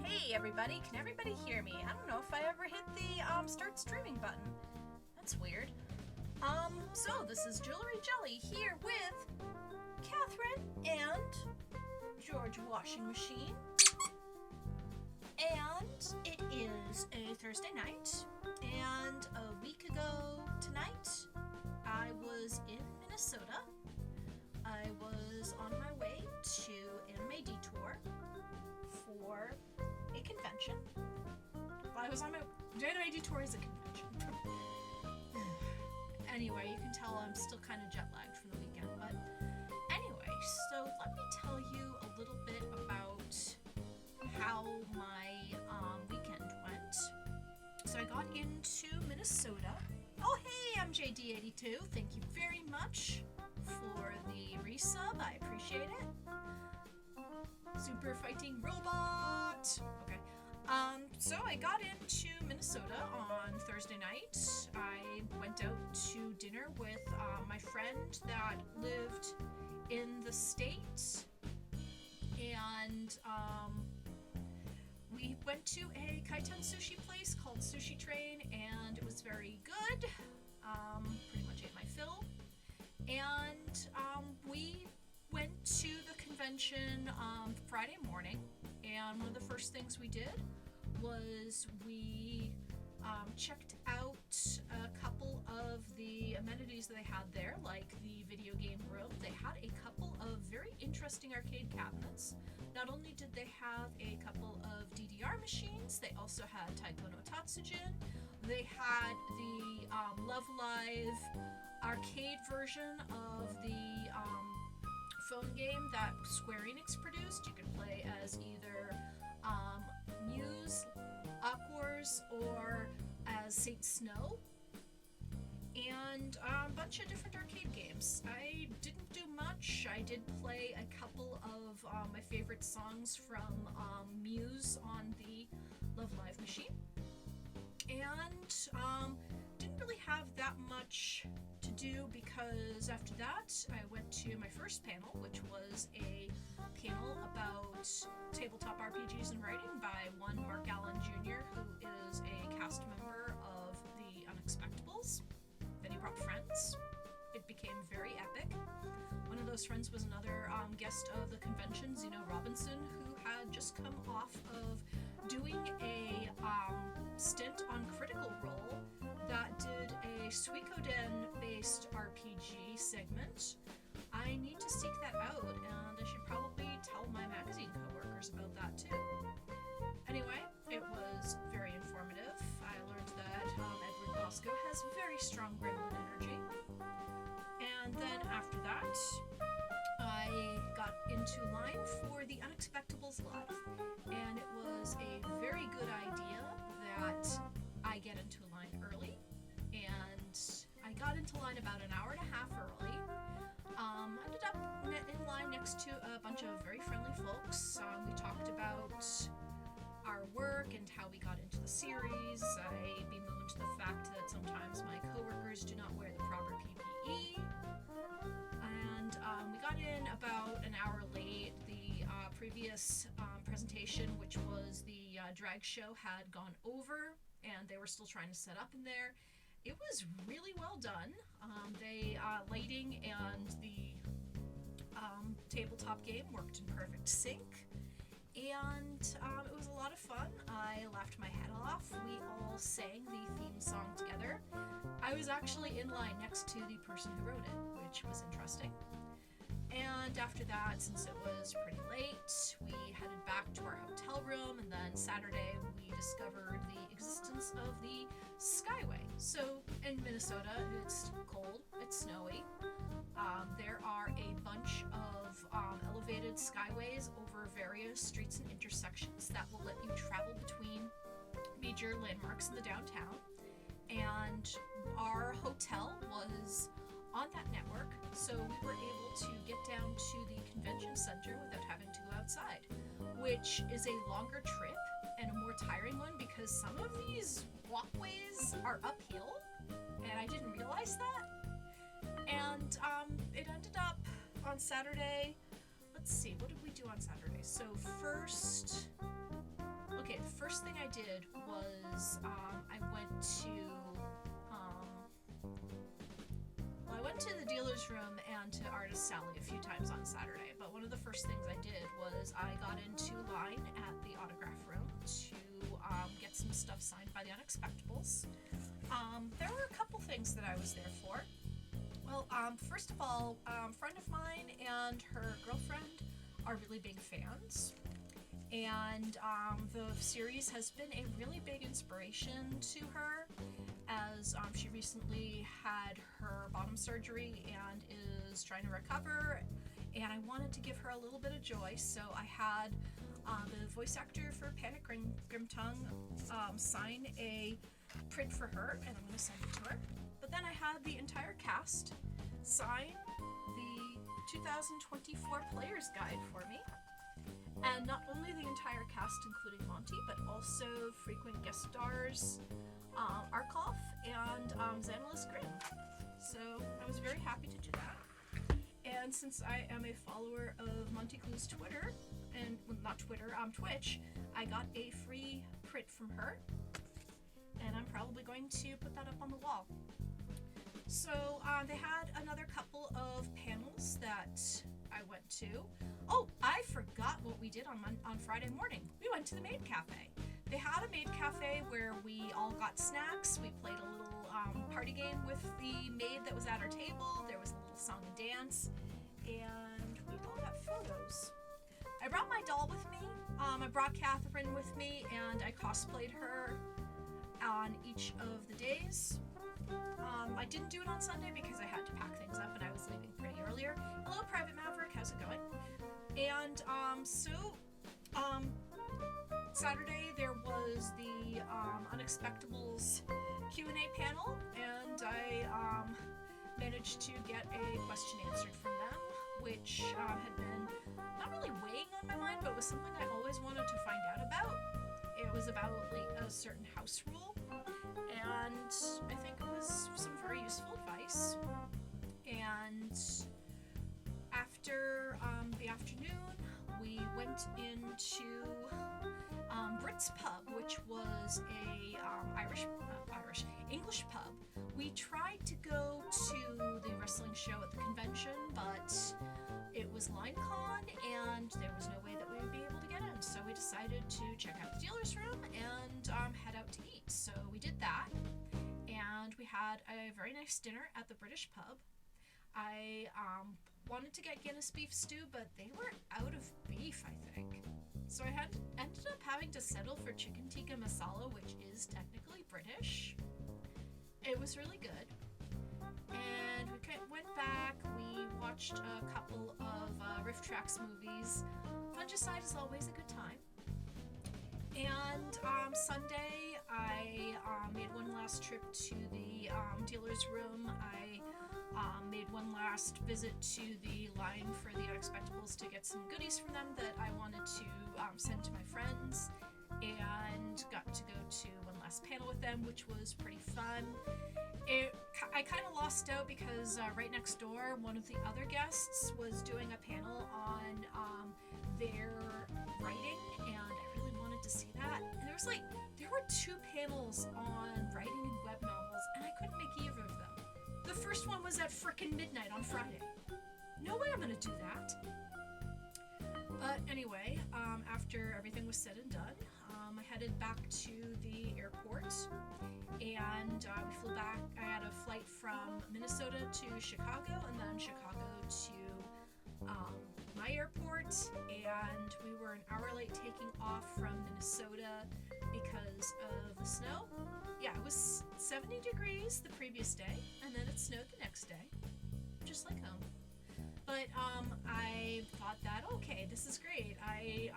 Hey everybody, can everybody hear me? I don't know if I ever hit the start streaming button. That's weird. So this is Jewelry Jelly here with Catherine and George Washing Machine. And it is a Thursday night, and a week ago tonight, I was in Minnesota. I was on my way to Anime Detour for a convention. Well, I was on my... Anime Detour is a convention. Anyway, you can tell I'm still kind of jet-lagged from the weekend, but anyway, so let me tell you a little bit about how my weekend went. So I got into Minnesota. Oh, hey, I'm JD82. Thank you very much for the resub. I appreciate it. Super fighting robot. Okay. So I got into Minnesota on Thursday night. I went out to dinner with my friend that lived in the state, and we went to a kaiten sushi place called Sushi Train, and it was very good. Pretty much ate my fill. And we went to the convention Friday morning, and one of the first things we did was we checked out a couple of the amenities that they had there, like the video game room. They had a couple of very interesting arcade cabinets. Not only did they have a couple of DDR machines, they also had Taiko no Tatsujin. They had the Love Live arcade version of the phone game that Square Enix produced. You could play as either Muse, Aquars, or as Saint Snow, and a bunch of different arcade games. I didn't do much. I did play a couple of my favorite songs from Muse on the Love Live machine, and didn't really have that much to do, because after that I went to my first panel, which was a panel about tabletop RPGs and writing by one Mark Allen Jr., who is a cast member of The Unexpectables. Then he brought friends. It became very epic. One of those friends was another guest of the convention, Zeno Robinson, who had just come off of doing a stint on Critical Role that did a Suikoden-based RPG segment. I need to seek that out, and I should probably tell my magazine coworkers about that too. Anyway, it was very informative. I learned that Edward Bosco has very strong gremlin energy. And then after that, I got into line for the Unexpectables Live, and it was a very good idea that I get into line early, and I got into line about an hour and a half early. Ended up in line next to a bunch of very friendly folks. We talked about our work and how we got into the series. I bemoaned the fact that sometimes my coworkers do not wear the proper PPE. And we got in about an hour late. The previous presentation, which was the drag show, had gone over, and they were still trying to set up in there. It was really well done. The lighting and the tabletop game worked in perfect sync, and it was a lot of fun. I laughed my head off. We all sang the theme song together. I was actually in line next to the person who wrote it, which was interesting. And after that, since it was pretty late, we headed back to our hotel room, and then Saturday we discovered the existence of the Skyway. So in Minnesota, it's cold, it's snowy. There are a bunch of elevated skyways over various streets and intersections that will let you travel between major landmarks in the downtown. And our hotel was on that network, so we were able to get down to the convention center without having to go outside, which is a longer trip and a more tiring one because some of these walkways are uphill, and I didn't realize that. And it ended up on Saturday. Let's see, what did we do on Saturday? So first, first thing I did was I went to I went to the dealer's room and to Artist Sally a few times on Saturday, but one of the first things I did was I got into line at the autograph room to get some stuff signed by the Unexpectables. There were a couple things that I was there for. Well, first of all, a friend of mine and her girlfriend are really big fans, and the series has been a really big inspiration to her, as she recently had her bottom surgery and is trying to recover, and I wanted to give her a little bit of joy, so I had the voice actor for Panic Grimtongue sign a print for her, and I'm going to send it to her. But then I had the entire cast sign the 2024 Player's Guide for me. And not only the entire cast, including Monty, but also frequent guest stars Arkoff and Xanalis Grim. So I was very happy to do that. And since I am a follower of Monty Clue's Twitter, and well, not Twitter, Twitch, I got a free print from her, and I'm probably going to put that up on the wall. So they had another couple of panels that I went to. Oh, I forgot what we did on Friday morning. We went to the Maid Cafe. They had a Maid Cafe where we all got snacks. We played a little party game with the maid that was at our table. There was a little song and dance, and we all got photos. I brought my doll with me. I brought Catherine with me, and I cosplayed her on each of the days. I didn't do it on Sunday because I had to pack things up and I was leaving pretty earlier. Hello, Private Maverick. How's it going? And Saturday there was the Unexpectables Q&A panel, and I managed to get a question answered from them, which had been not really weighing on my mind, but was something I always wanted to find out about. It was about a certain house rule, and I think it was some very useful advice. And after the afternoon, we went into Brit's Pub, which was a English pub. We tried to go to the wrestling show at the convention, but it was LineCon, and there was no way that we would be able to get in. So we decided to check out the dealer's room and head out to eat. So we did that, and we had a very nice dinner at the British Pub. I wanted to get Guinness beef stew, but they were out of beef, I think. So I ended up having to settle for chicken tikka masala, which is technically British. It was really good. And we went back, we watched a couple of Riff Tracks movies. Fungicide is always a good time. And Sunday, I made one last trip to the dealer's room. I made one last visit to the line for the Unexpectables to get some goodies from them that I wanted to send to my friends, and got to go to one last panel with them, which was pretty fun. I kind of lost out because right next door, one of the other guests was doing a panel on their writing, and I really wanted to see that. And there were 2 panels on writing and web novels, and I couldn't make either of them. The first one was at frickin' midnight on Friday. No way I'm gonna do that. But anyway, after everything was said and done, I headed back to the airport, and we flew back. I had a flight from Minnesota to Chicago, and then Chicago to my airport, and we were an hour late taking off from Minnesota because of the snow. Yeah, it was 70 degrees the previous day, and then it snowed the next day, just like home. But I thought that, okay, this is great. I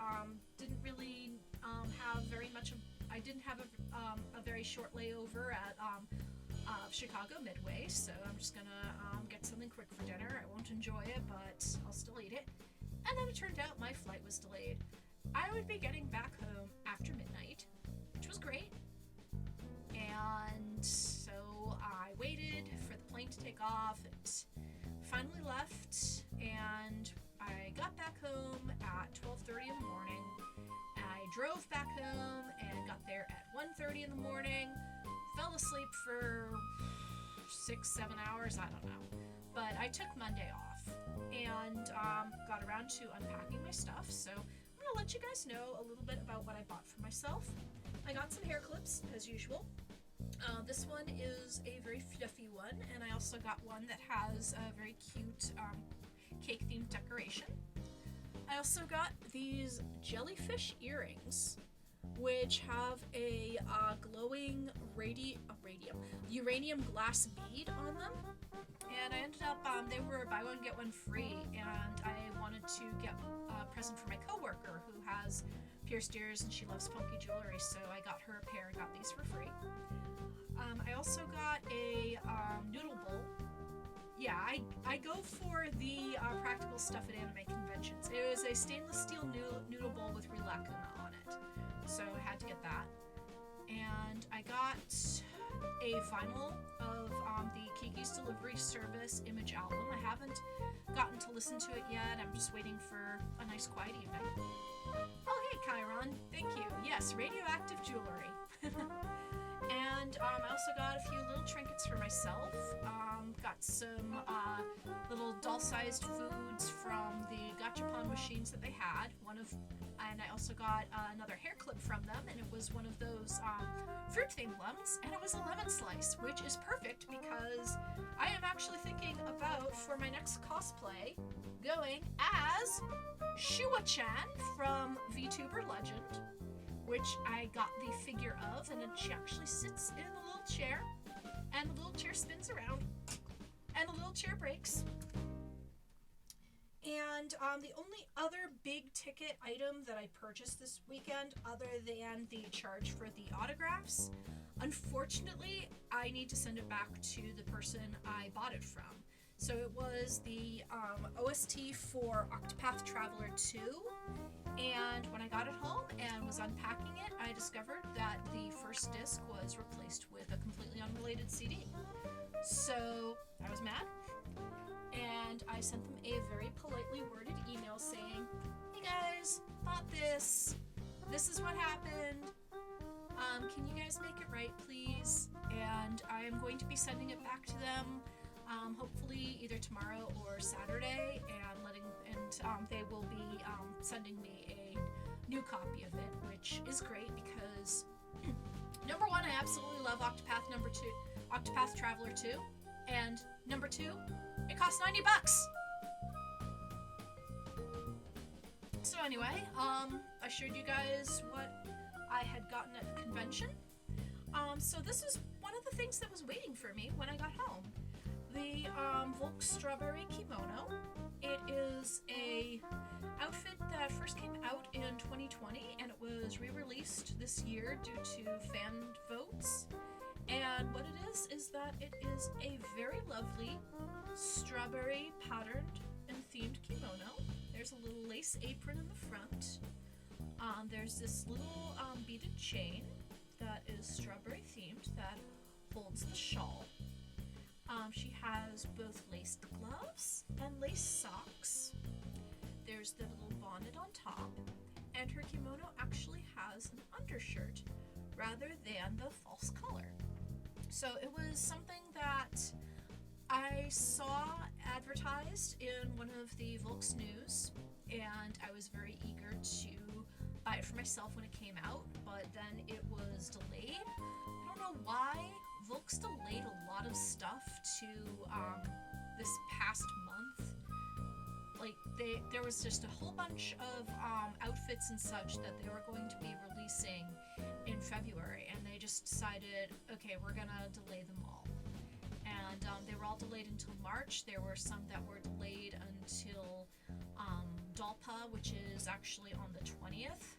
didn't really have very much of, I didn't have a very short layover at Chicago Midway, so I'm just gonna get something quick for dinner. I won't enjoy it, but I'll still eat it. And then it turned out my flight was delayed. I would be getting back home after midnight, which was great. And so I waited for the plane to take off. It finally left, and I got back home at 12:30 in the morning. I drove back home and got there at 1:30 in the morning. Fell asleep for 6-7 hours, I don't know. But I took Monday off and got around to unpacking my stuff. So I'm going to let you guys know a little bit about what I bought for myself. I got some hair clips, as usual. This one is a very fluffy one, and I also got one that has a very cute cake-themed decoration. I also got these jellyfish earrings, which have a glowing uranium glass bead on them. And I ended up, they were buy one, get one free, and I wanted to get a present for my coworker who has pierced ears and she loves funky jewelry, so I got her a pair and got these for free. I also got a noodle bowl. Yeah, I go for the practical stuff at anime conventions. It was a stainless steel noodle bowl with Rilakuna on it, so I had to get that. And I got a vinyl of the Kiki's Delivery Service Image album. I haven't gotten to listen to it yet. I'm just waiting for a nice quiet evening. Oh, hey, Chiron. Thank you. Yes, radioactive jewelry. And I also got a few little trinkets for myself. Got some little doll-sized foods from the Gachapon machines that they had. And I also got another hair clip from them, and it was one of those fruit-themed lemons, and it was a lemon slice, which is perfect because I am actually thinking about, for my next cosplay, going as Shua-chan from VTuber Legend, which I got the figure of, and then she actually sits in a little chair, and the little chair spins around, and the little chair breaks. And the only other big ticket item that I purchased this weekend, other than the charge for the autographs, unfortunately, I need to send it back to the person I bought it from. So it was the OST for Octopath Traveler 2, and when I got it home and was unpacking it, I discovered that the first disc was replaced with a completely unrelated CD. So I was mad, and I sent them a very politely worded email saying, "Hey guys, bought this. This is what happened. Can you guys make it right, please?" And I am going to be sending it back to them, hopefully either tomorrow or Saturday, and they will be sending me a new copy of it, which is great because number one, I absolutely love Octopath Traveler 2, and number two, it costs $90. So anyway, I showed you guys what I had gotten at the convention. So this is one of the things that was waiting for me when I got home. The Volk Strawberry Kimono. It is a outfit that first came out in 2020, and it was re-released this year due to fan votes. And what it is that it is a very lovely strawberry patterned and themed kimono. There's a little lace apron in the front. There's this little beaded chain that is strawberry themed that holds the shawl. She has both laced gloves and lace socks. There's the little bonnet on top, and her kimono actually has an undershirt rather than the false color. So it was something that I saw advertised in one of the Volks news, and I was very eager to buy it for myself when it came out, but then it was delayed. I don't know why. Volks delayed a lot of stuff to this past month. Like, there was just a whole bunch of outfits and such that they were going to be releasing in February, and they just decided, okay, we're gonna delay them all. And they were all delayed until March. There were some that were delayed until Dalpa, which is actually on the 20th.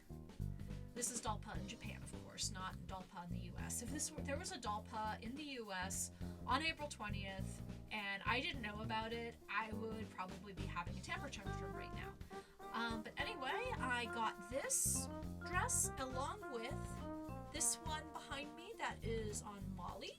This is Dalpa in Japan, of course, not Dalpa in the US. If there was a Dalpa in the US on April 20th and I didn't know about it, I would probably be having a temper tantrum right now. But anyway, I got this dress along with this one behind me that is on Molly.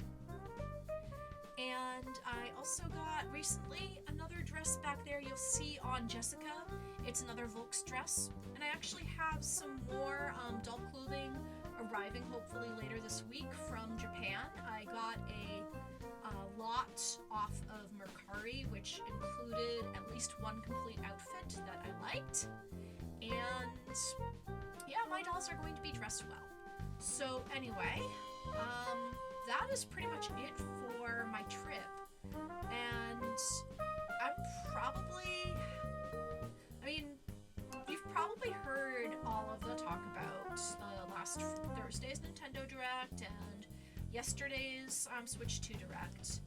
And I also got recently another dress back there you'll see on Jessica. It's another Volks dress, and I actually have some more doll clothing arriving hopefully later this week from Japan. I got a lot off of Mercari, which included at least one complete outfit that I liked, and yeah, my dolls are going to be dressed well. So anyway, that is pretty much it for my trip, and you've probably heard all of the talk about last Thursday's Nintendo Direct and yesterday's Switch 2 Direct.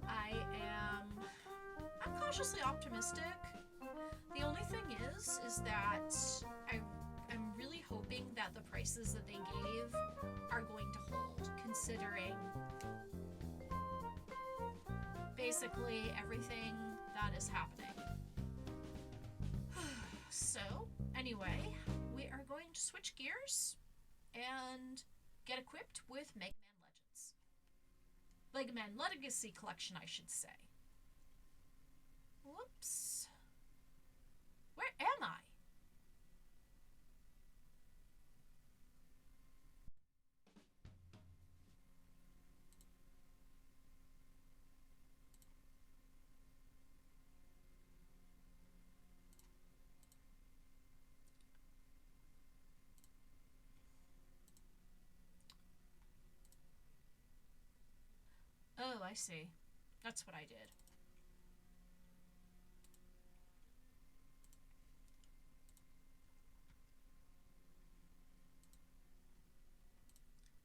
I'm cautiously optimistic. The only thing is that I'm really hoping that the prices that they gave are going to hold, considering basically everything that is happening. So, anyway, we are going to switch gears and get equipped with Mega Man Legends. Mega Man Legacy Collection, I should say. Whoops. Where am I? Oh, I see. That's what I did.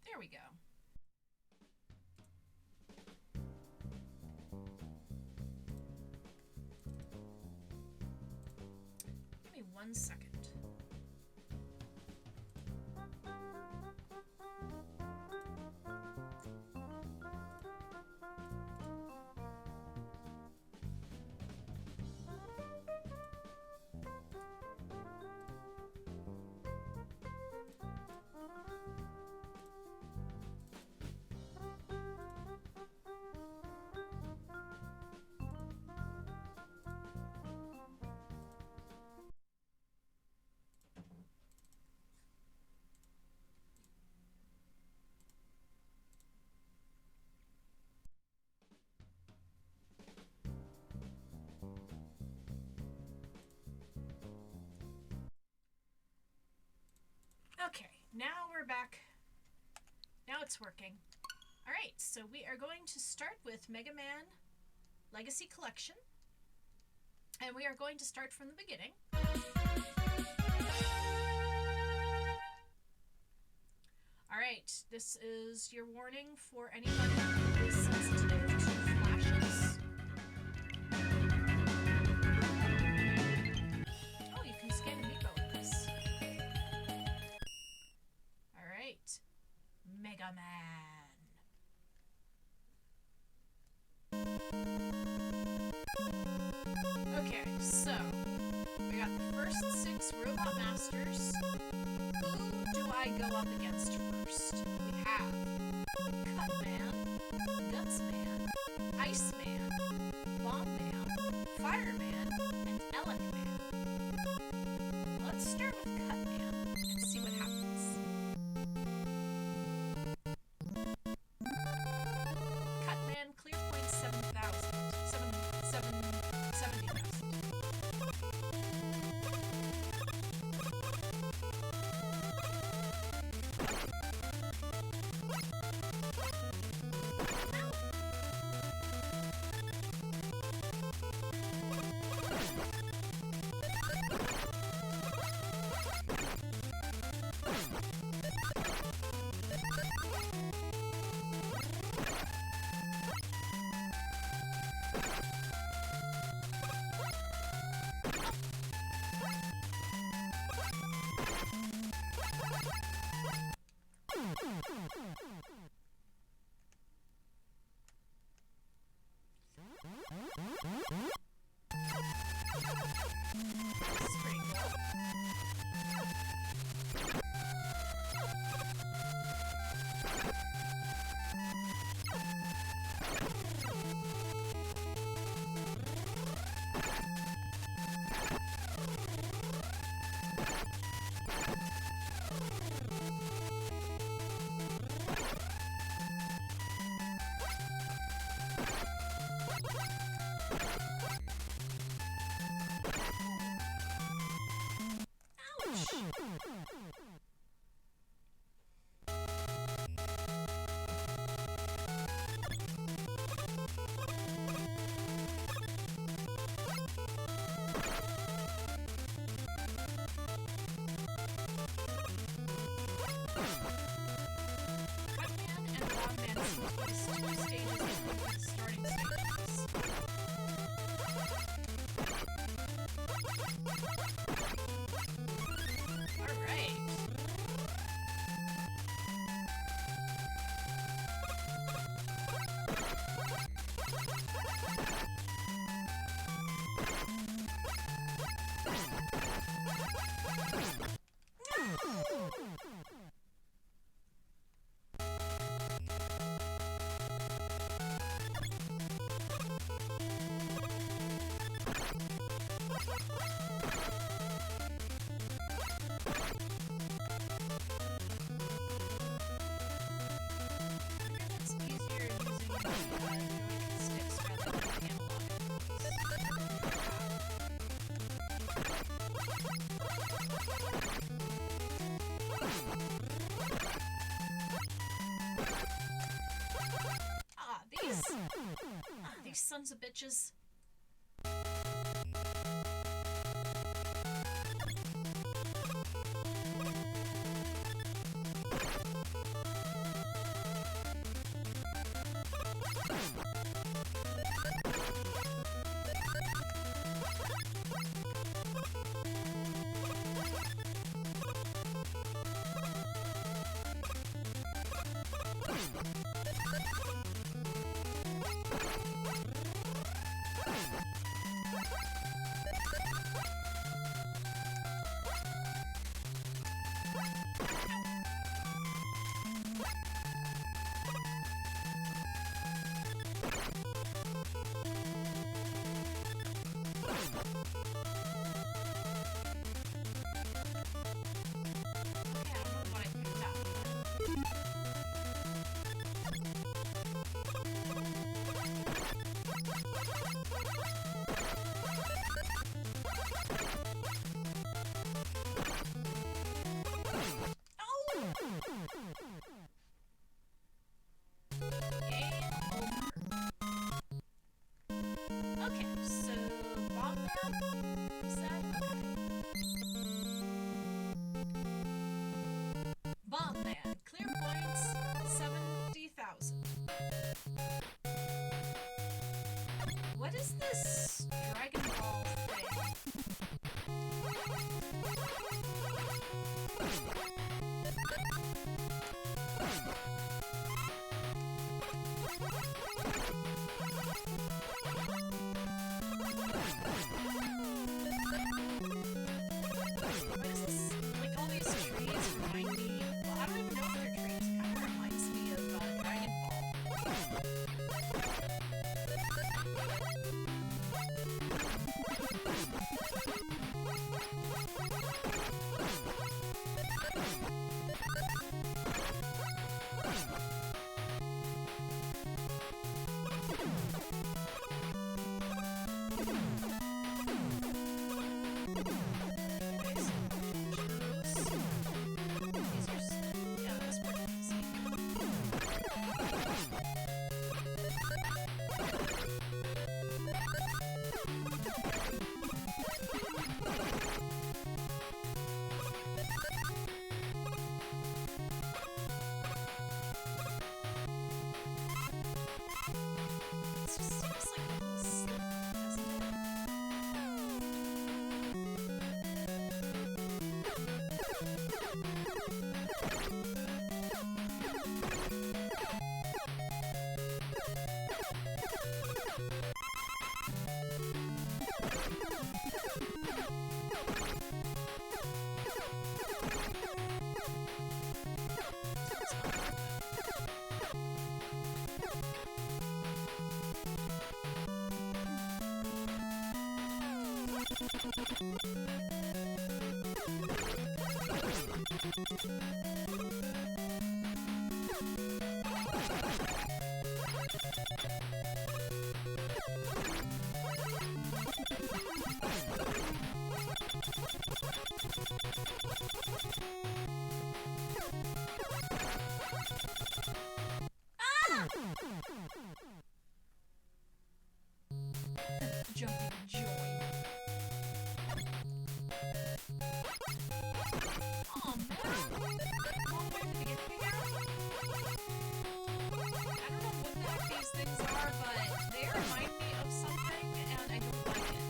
There we go. Give me 1 second. Okay, now we're back. Now it's working. Alright, so we are going to start with Mega Man Legacy Collection. And we are going to start from the beginning. Alright, this is your warning for anyone who is sensitive to flashes. Oh, you can scan Amiibo with this. Alright, Mega Man. Okay, so we got the first 6 Robot Masters. Who do I go up against first? We have Cutman, Gutsman, Iceman, Bombman, Fireman, and Elecman. Let's start with Cutman and see what happens. Cutman, clear point 7,000. 70,000. sons of bitches. Okay, so Bob is that Bomb Man, clear points 70,000. What is this Dragon Ball thing? What is this? Like all these trees remind me. Well, I don't even know if they're trees. It kind of reminds me of Dragon Ball. It just seems like a little slip, doesn't it? Jumping joy. Oh man! Long way from the beginning again? I don't know what the heck these things are, but they remind me of something, and I don't like it.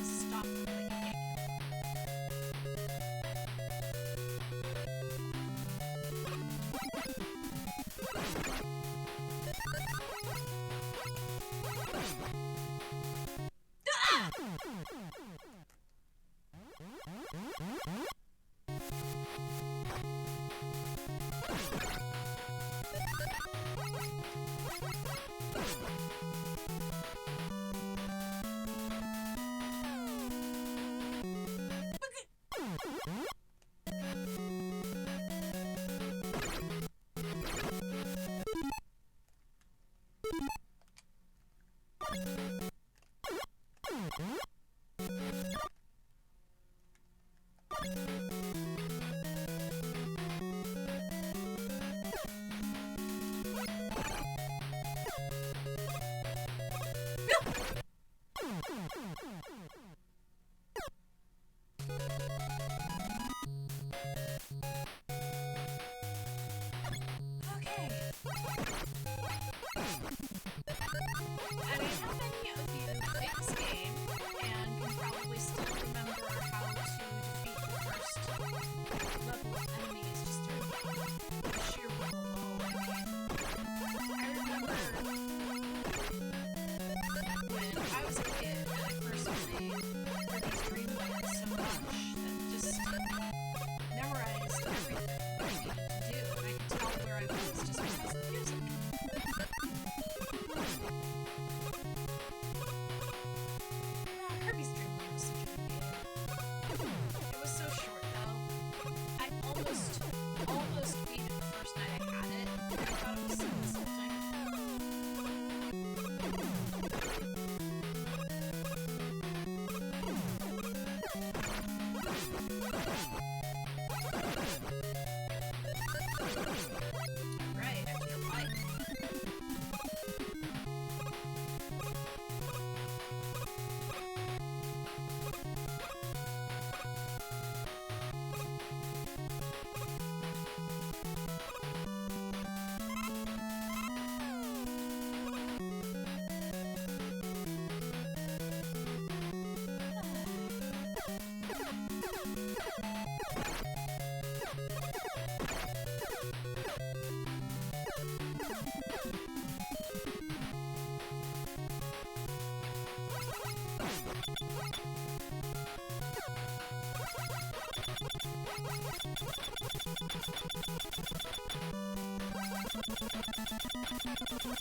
Stop clicking. Okay. I mean, how many of you play this game and can probably still remember how to defeat the first level of enemies just through sheer will alone? I remember when I was a kid and I first played for these Dreamlands so much that just memorized everything that I needed to do, and I could tell where I was just because of the music. Kirby's Dream Land was such a good game. I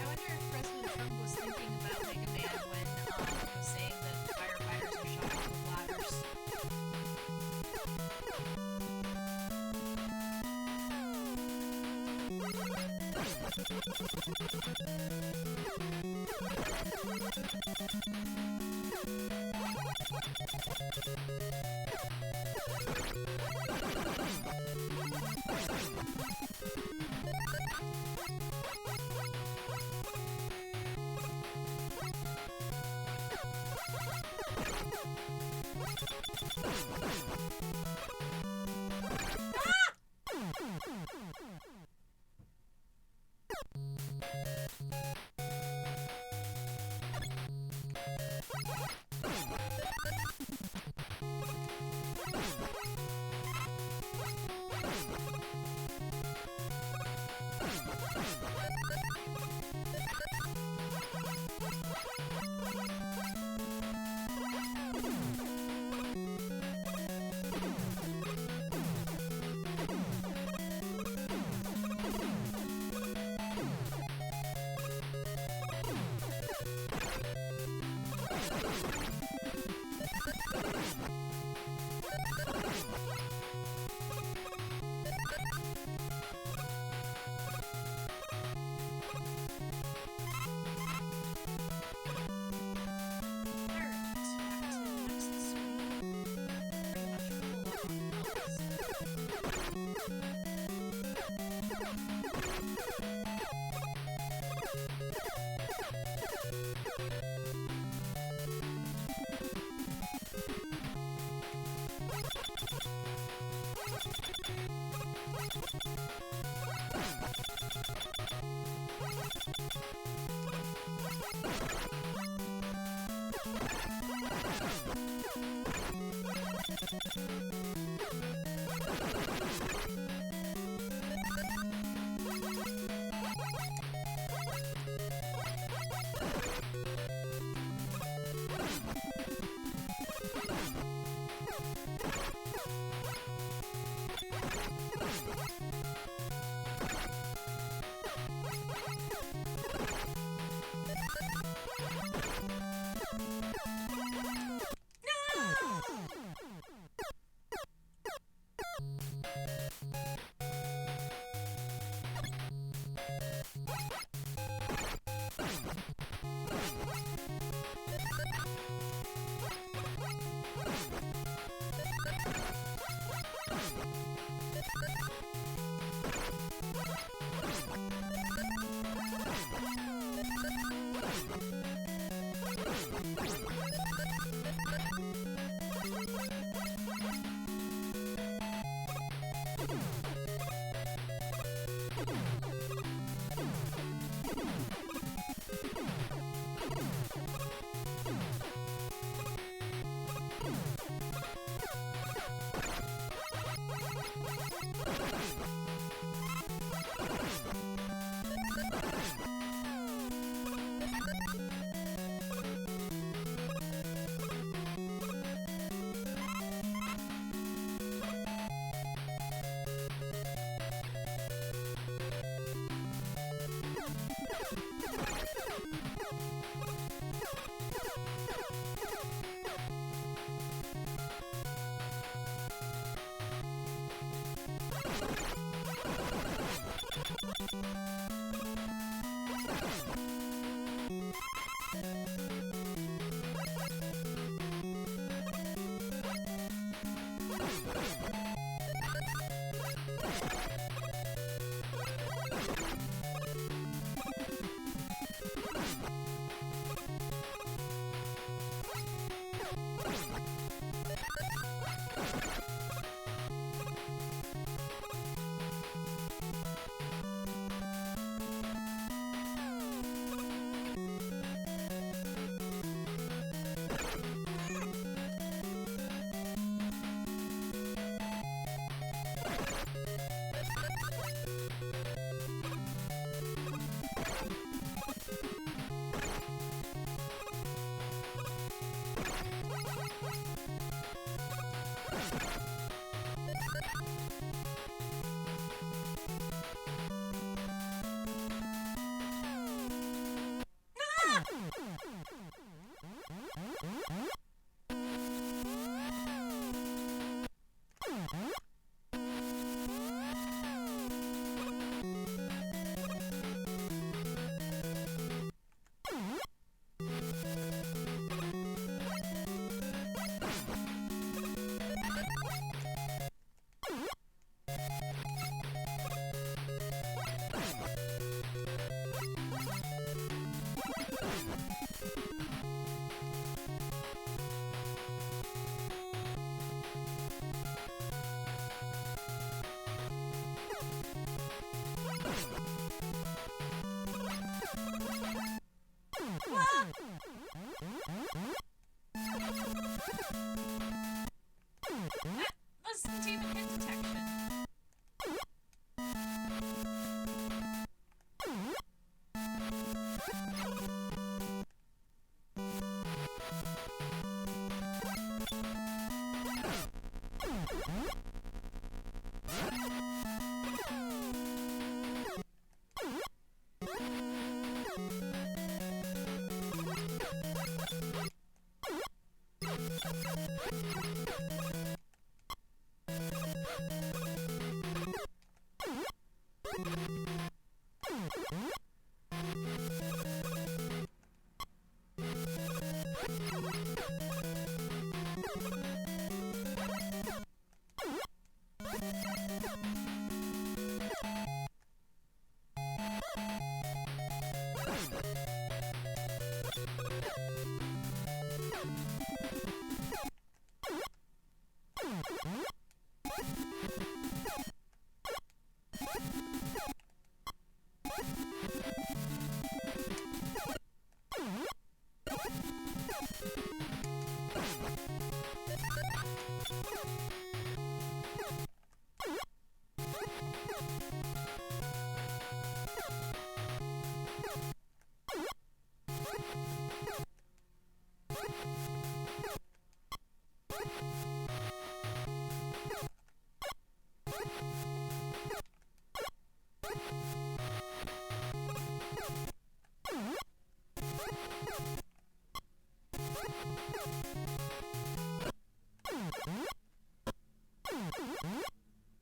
wonder if President Trump was thinking about Mega Man when he was saying that firefighters are shot with ladders.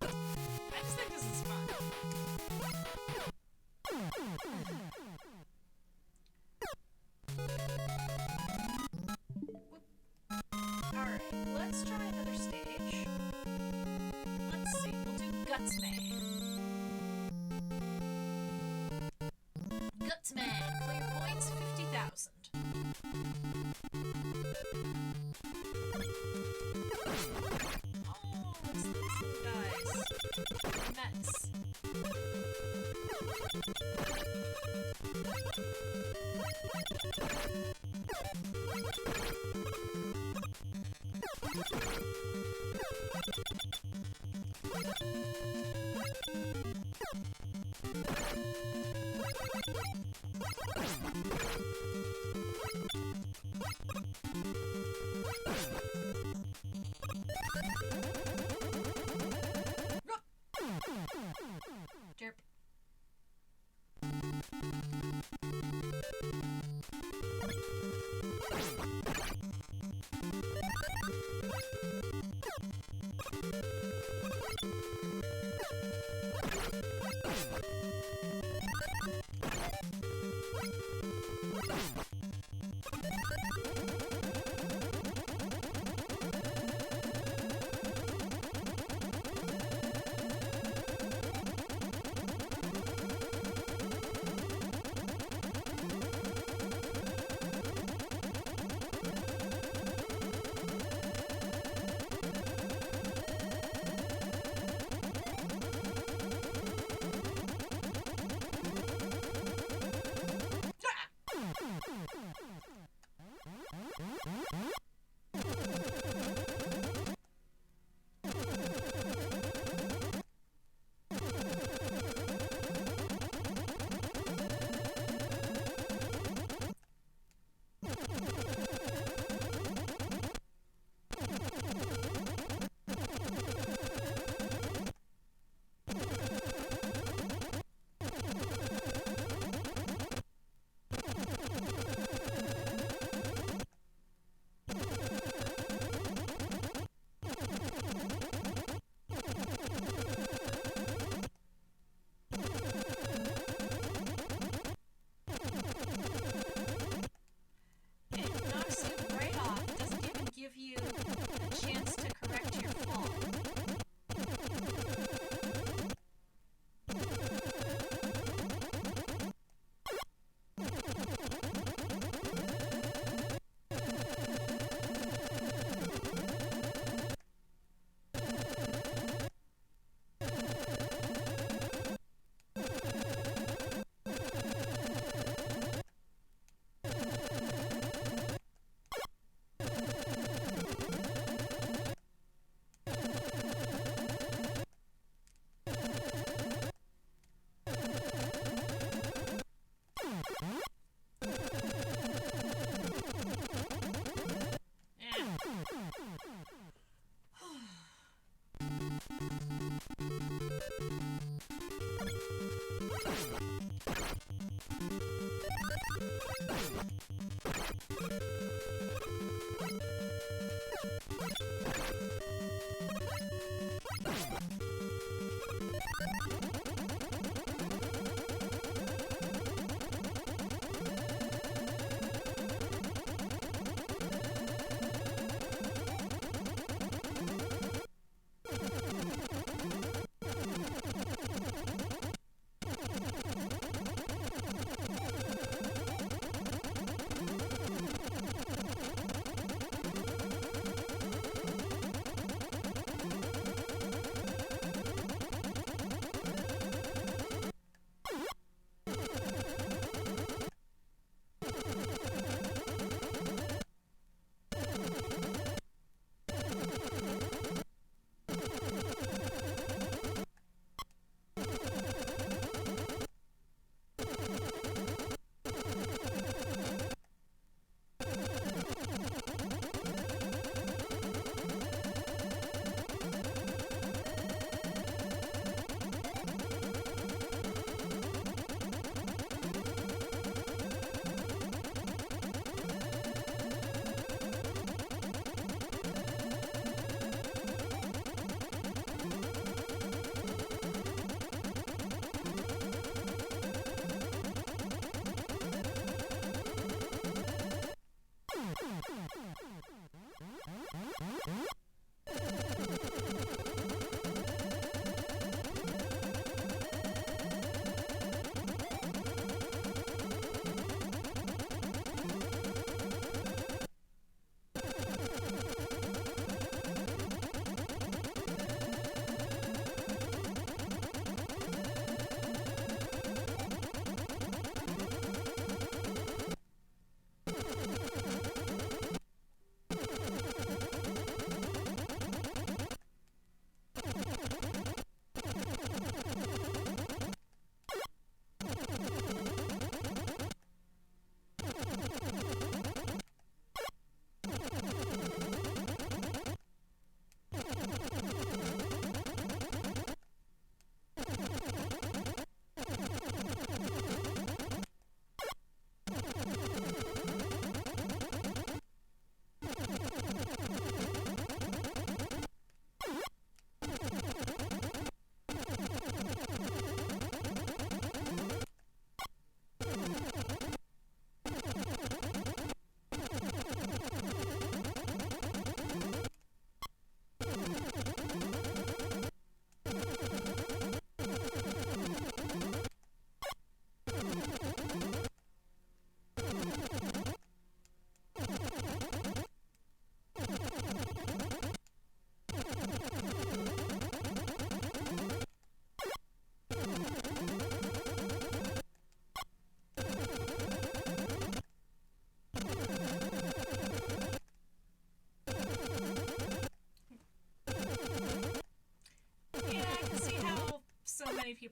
I just think this is fun. Alright, let's try another stage. Let's see, we'll do Gutsman. Gutsman, clear points 50,000. Oh, it's these guys. Mets. Derp.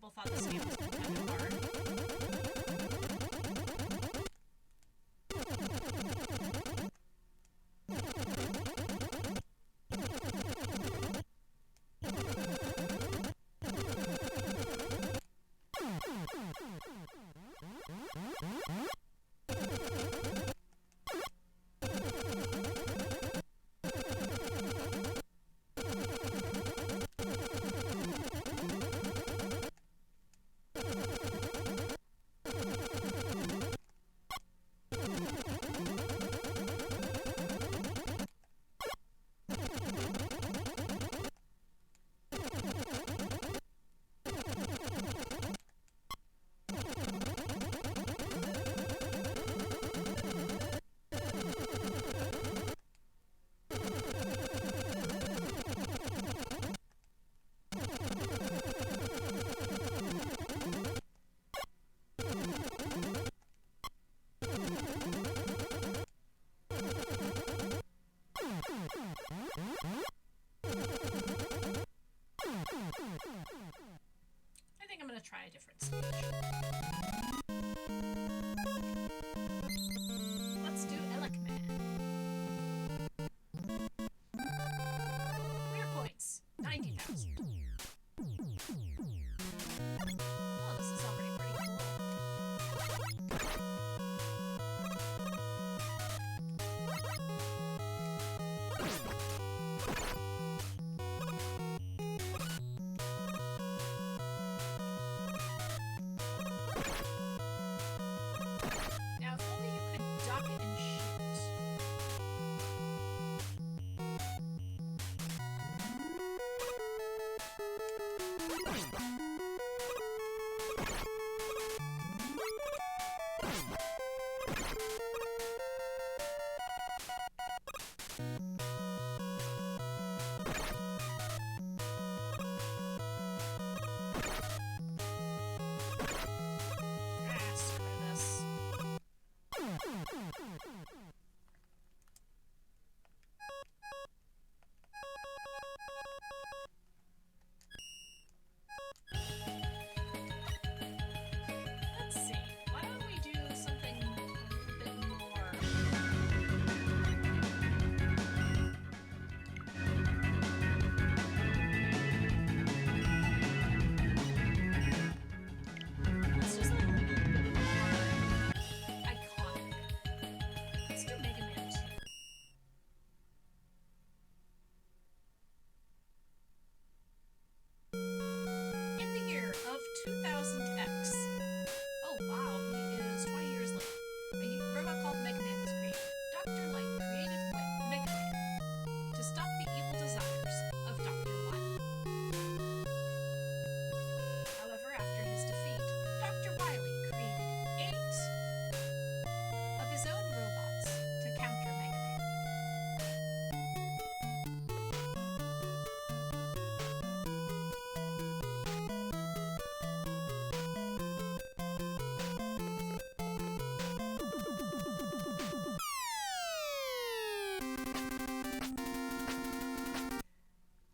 people thought this game was kind of hard. I think I'm going to try a different stage. Let's do Elecman. Clear points, 90,000. Oh, this is already pretty cool. Now, if only you could duck and shoot. Ah, screw this. Let's see. Why don't we do something a bit more? Let's do something a little bit more iconic. Let's do Mega Man 2. In the year of 2000X. Oh wow, he is 20 years late. A robot called Mega Man was created. Dr. Light created Mega Man to stop the evil desires of Dr. Wily. However, after his defeat, Dr. Wily created 8 of his own robots to counter Mega Man.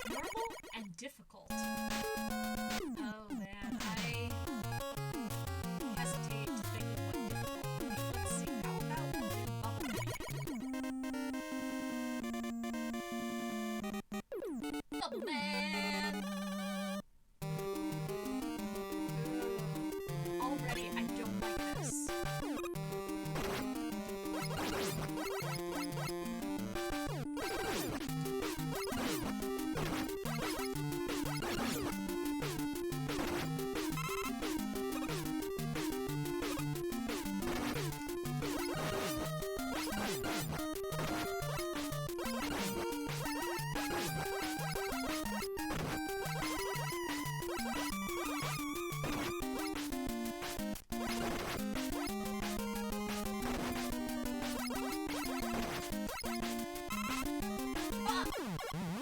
Normal and difficult. Oh man, I hesitate to think of what difficult would be. Let's see, how about we do Bubble Man? Bubble Man! Ooh. Already, I don't like this. Ah!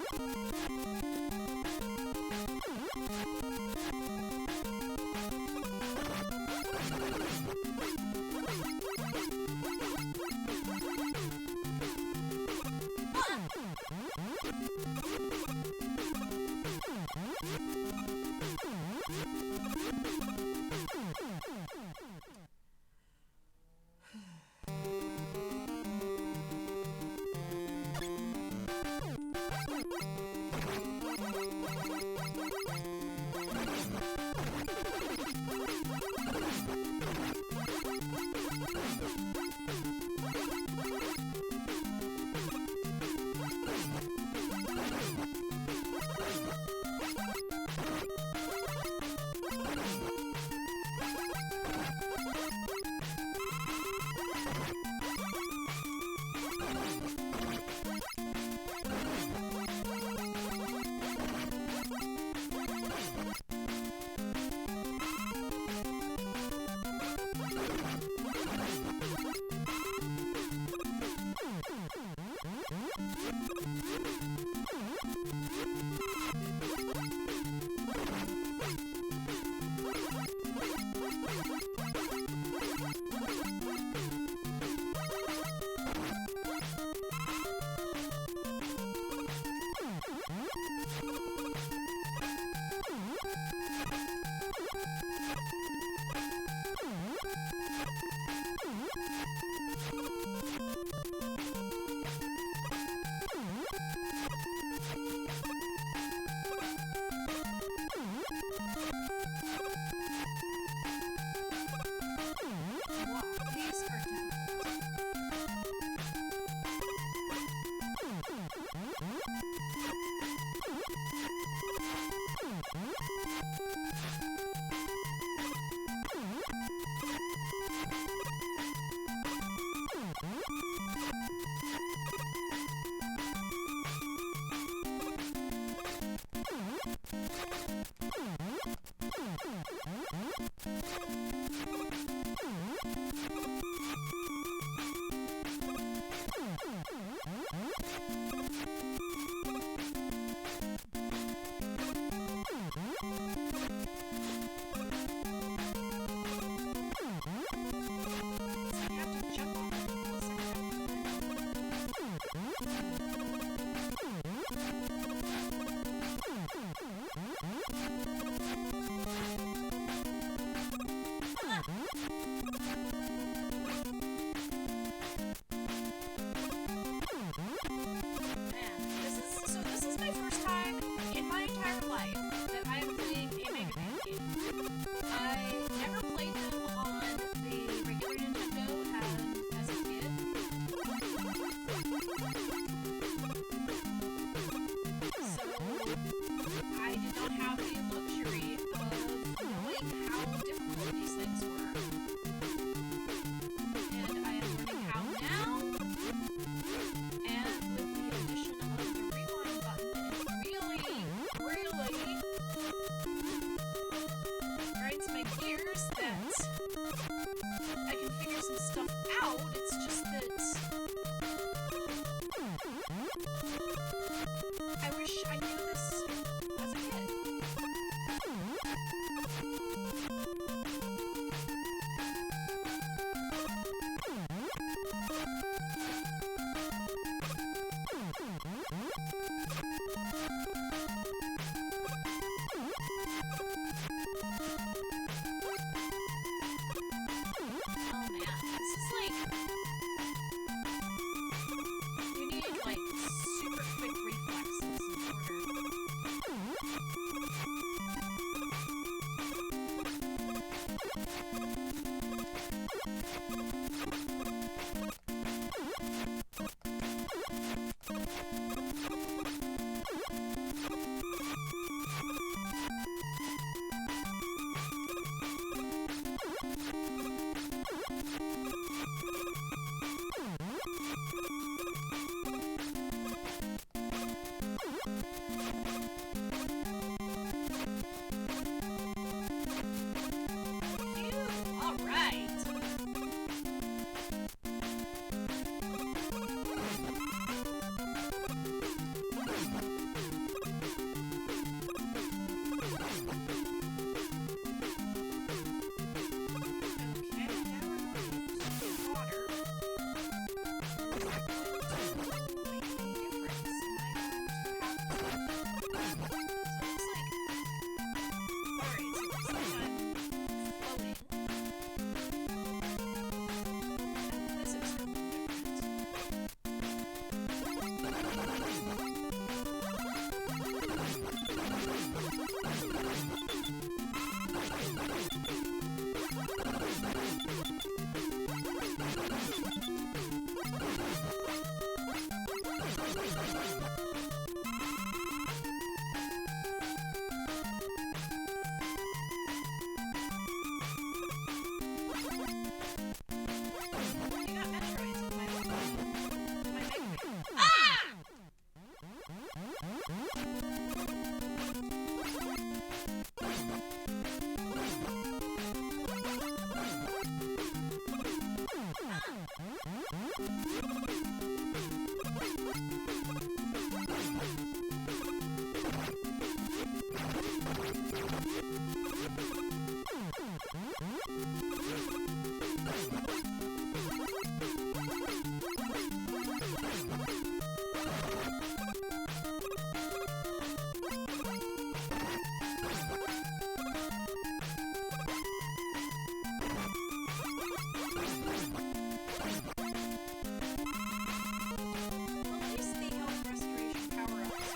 At least the health restoration power-ups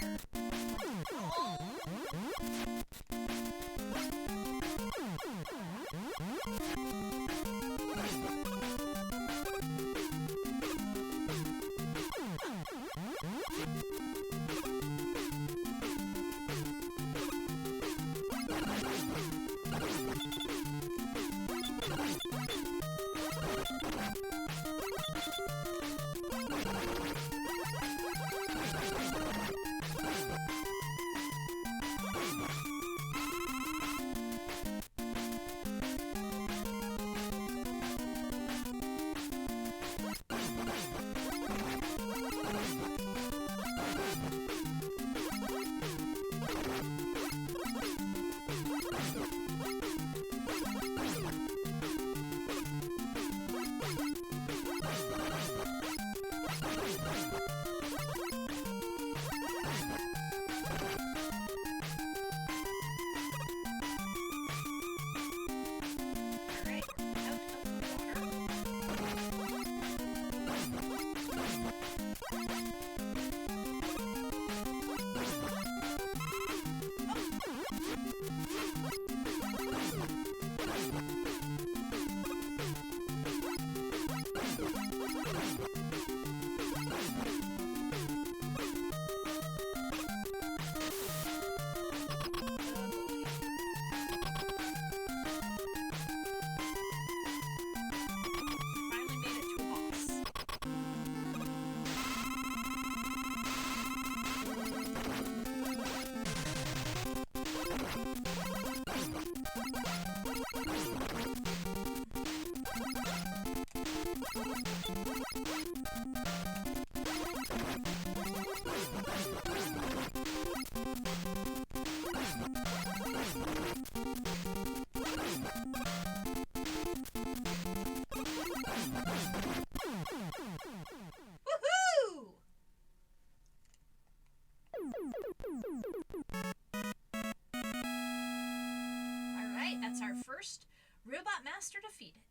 That's our first Robot Master defeated.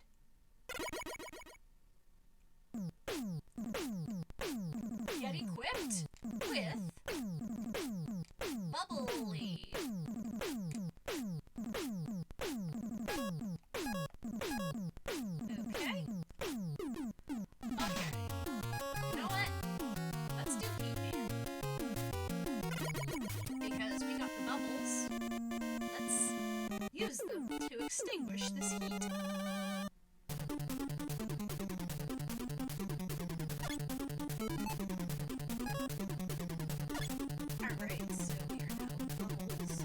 Get equipped with Bubbly. Okay. You know what? Let's do Heat Man. Because we got the bubbles, let's use them to extinguish this heat. Alright, so here are the bubbles.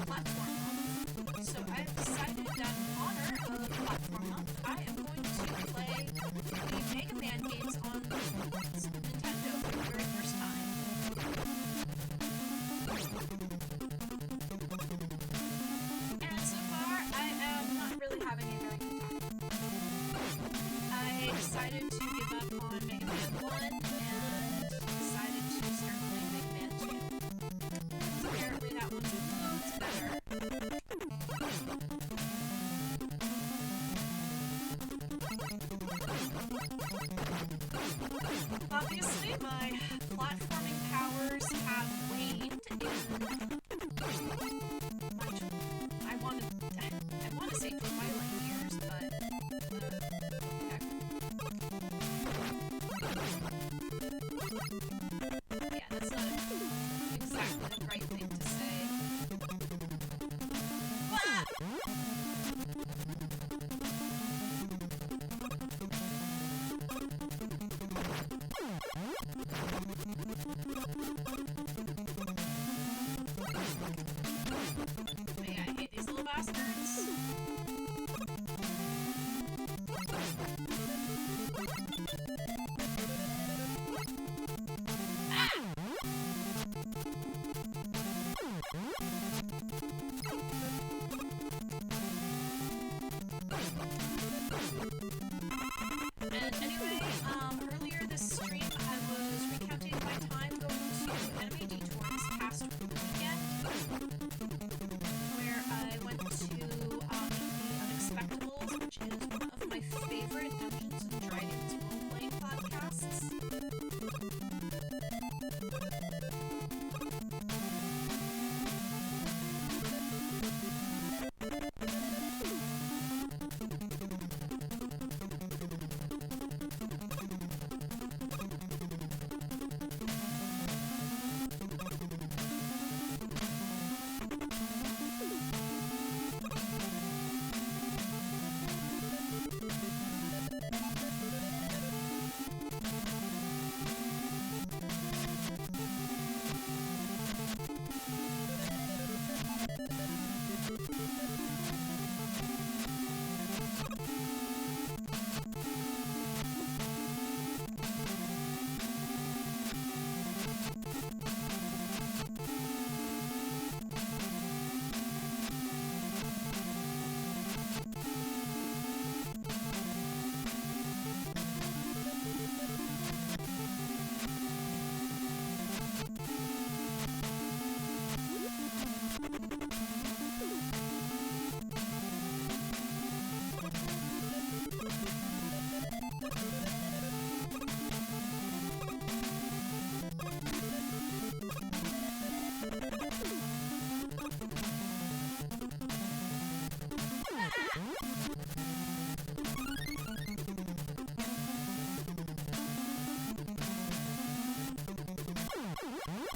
platform. So I've decided that honor of Platform Month, I am going to play the Mega Man games on Super Nintendo for the very first time. And so far, I am not really having a very good time. I decided to give up on Mega Man 1 and decided to start playing Mega Man 2. Apparently that one's loads better. Obviously, my platforming powers have waned in I want to say Twilight years, but heck. Yeah, that's not exactly the right thing to say. Ah! May I hit these little bastards? And anyway, earlier this stream I was recounting my time going to Anime Detour this past weekend, where I went to the Unexpectables, which is one of my favorite Dungeons & Dragons role-playing podcasts.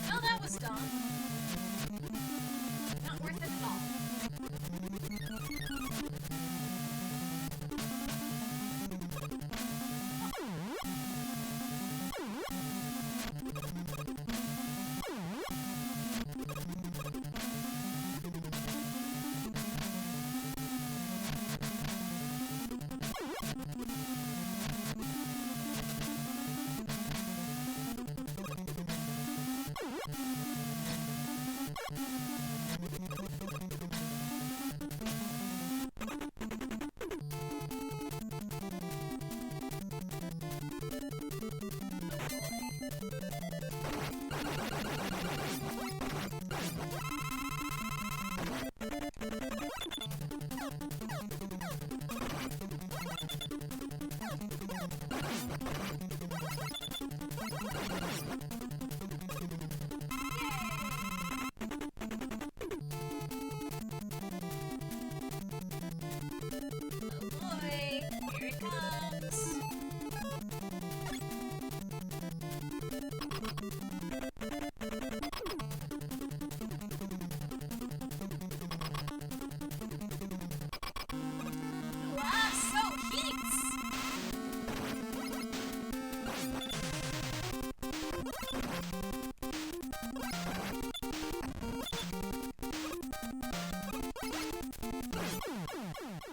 Well, that was dumb. Not worth it at all.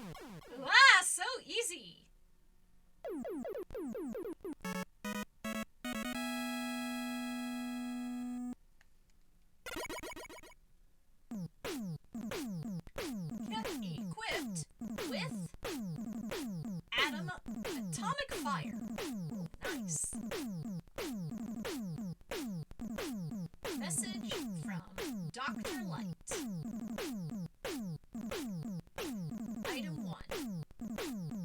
Ah, so easy. Get equipped with atomic fire. Ooh, nice. Message from Dr. Light. Item 1.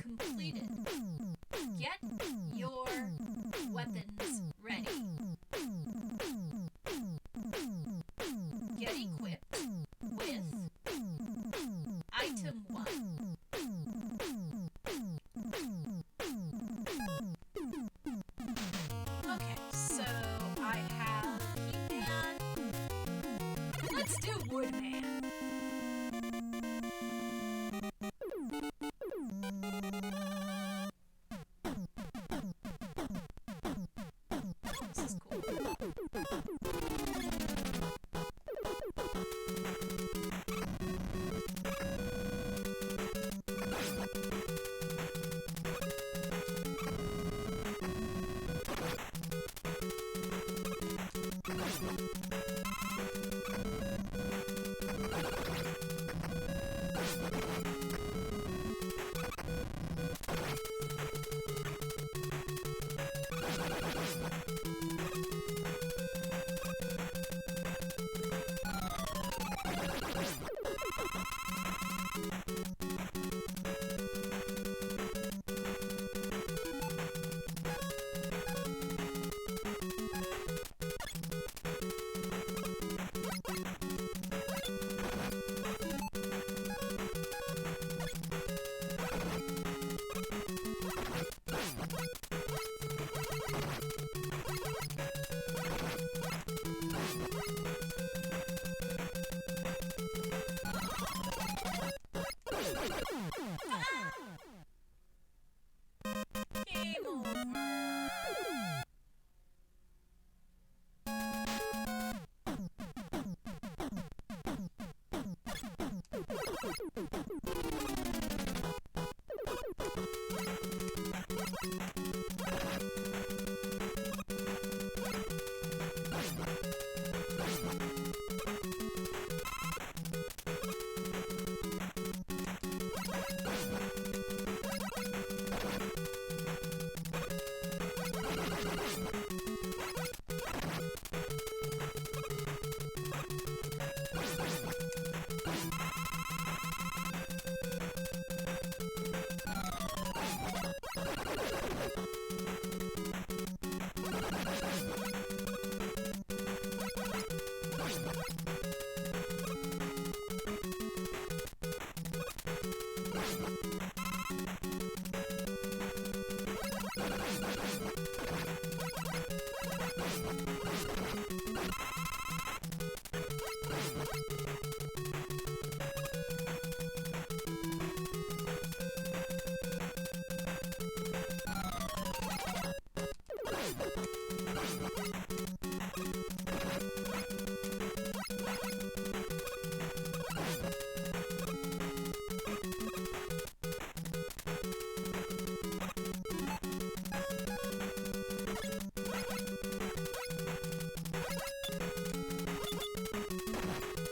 Completed. Get your weapons ready. Get equipped with Item 1. Okay, so I have He-Man. Let's do Woodman. This is cool. Game over.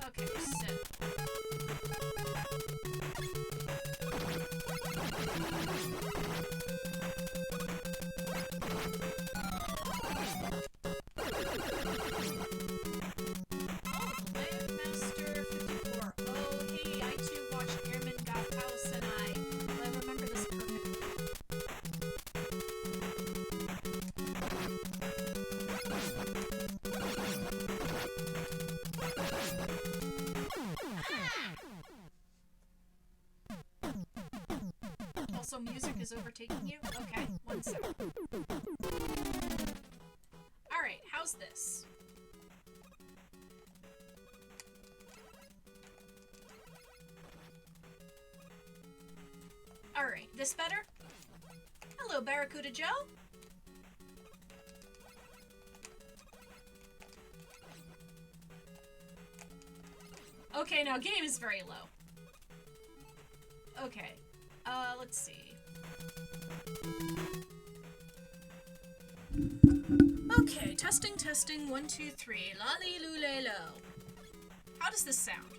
Okay, so Landmaster 54. Oh, hey, I too watched Airman Got House and I remember this perfectly. Also, music is overtaking you? Okay, one second. Alright, how's this? Alright, this better? Hello, Barracuda Joe. Okay, now game is very low. Okay, Let's see. Okay, testing, testing, 1, 2, 3. Lolly lule lo. How does this sound?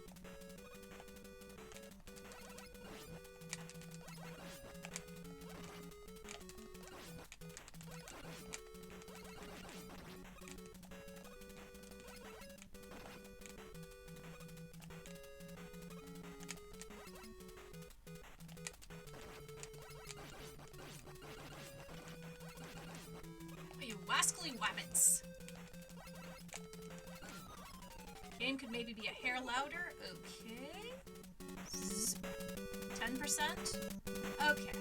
You wascally wabbits. Game could maybe be a hair louder. Okay. 10%? Okay.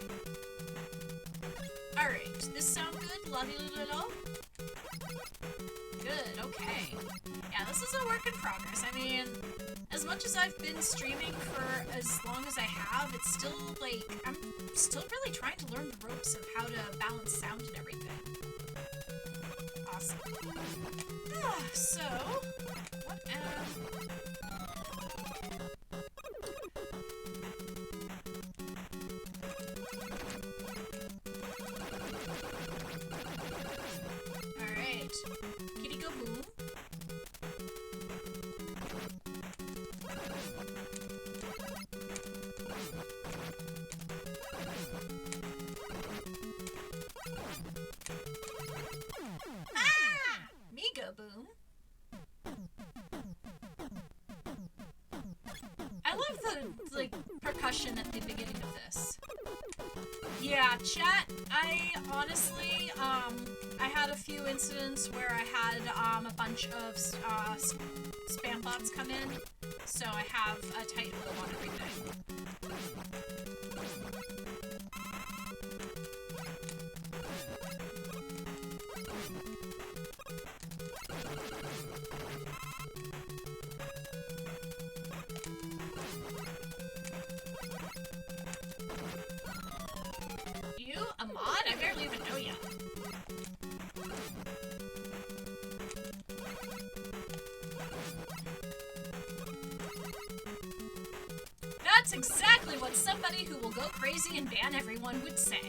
Alright, this sound good? La-di-la-la-la? Good, okay. Yeah, this is a work in progress. I mean, as much as I've been streaming for as long as I have, it's still, like, I'm still really trying to learn the ropes of how to balance sound and everything. Awesome. So, what am... Alright. Kitty go boom. Ah! Me go boom. I love the, like, percussion at the beginning of this. Yeah, chat, I honestly, I had a few incidents where I had, a bunch of, spam bots come in, so I have a tight hold on everything. You? A mod? I barely even know you. That's exactly what somebody who will go crazy and ban everyone would say.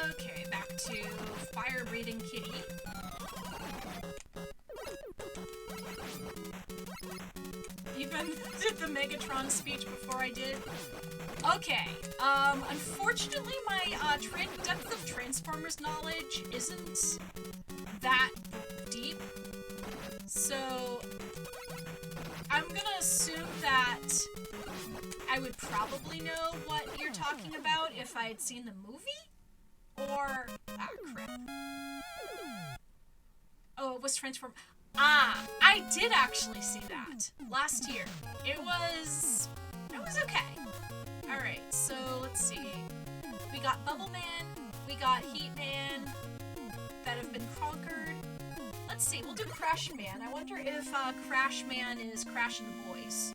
Okay, back to fire-breathing kitty. Even did the Megatron speech before I did. Okay, unfortunately my, depth of Transformers knowledge isn't that deep, so I'm gonna assume that I would probably know what you're talking about if I had seen the movie, or, ah, crap. Oh, it was Ah, I did actually see that last year. It was okay. Alright, so let's see. We got Bubble Man, we got Heat Man that have been conquered. Let's see, we'll do Crash Man. I wonder if Crash Man is Crash and the Boys.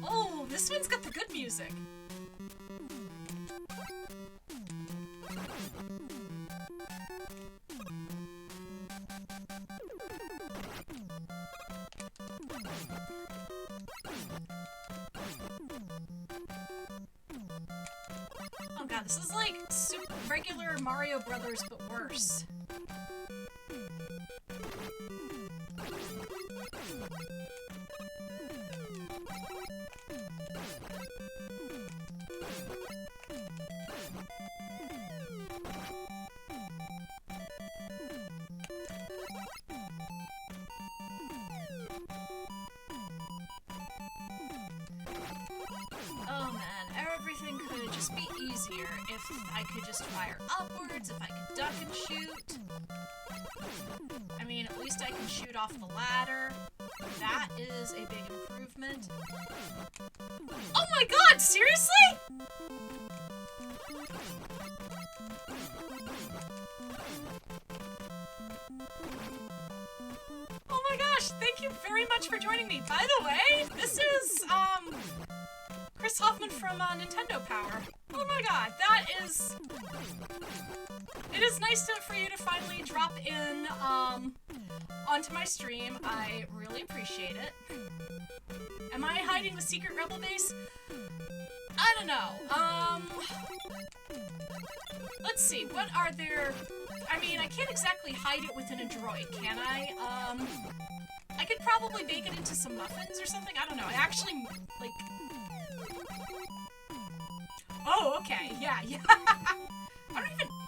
Oh, this one's got the good music. Oh god, this is like super regular Mario Brothers, but worse. Oh man, everything could just be easier if I could just fire upwards, if I could duck and shoot. I mean, at least I can shoot off the ladder. That is a big improvement. Oh my god, seriously? Oh my gosh, thank you very much for joining me. By the way, this is, Chris Hoffman from Nintendo Power. Oh my god, that is... It is nice for you to finally drop in onto my stream. I really appreciate it. Am I hiding the secret rebel base? I don't know. Let's see, what are there... I mean, I can't exactly hide it within a droid, can I? I could probably bake it into some muffins or something. I don't know. I actually, like... Oh, okay. Yeah.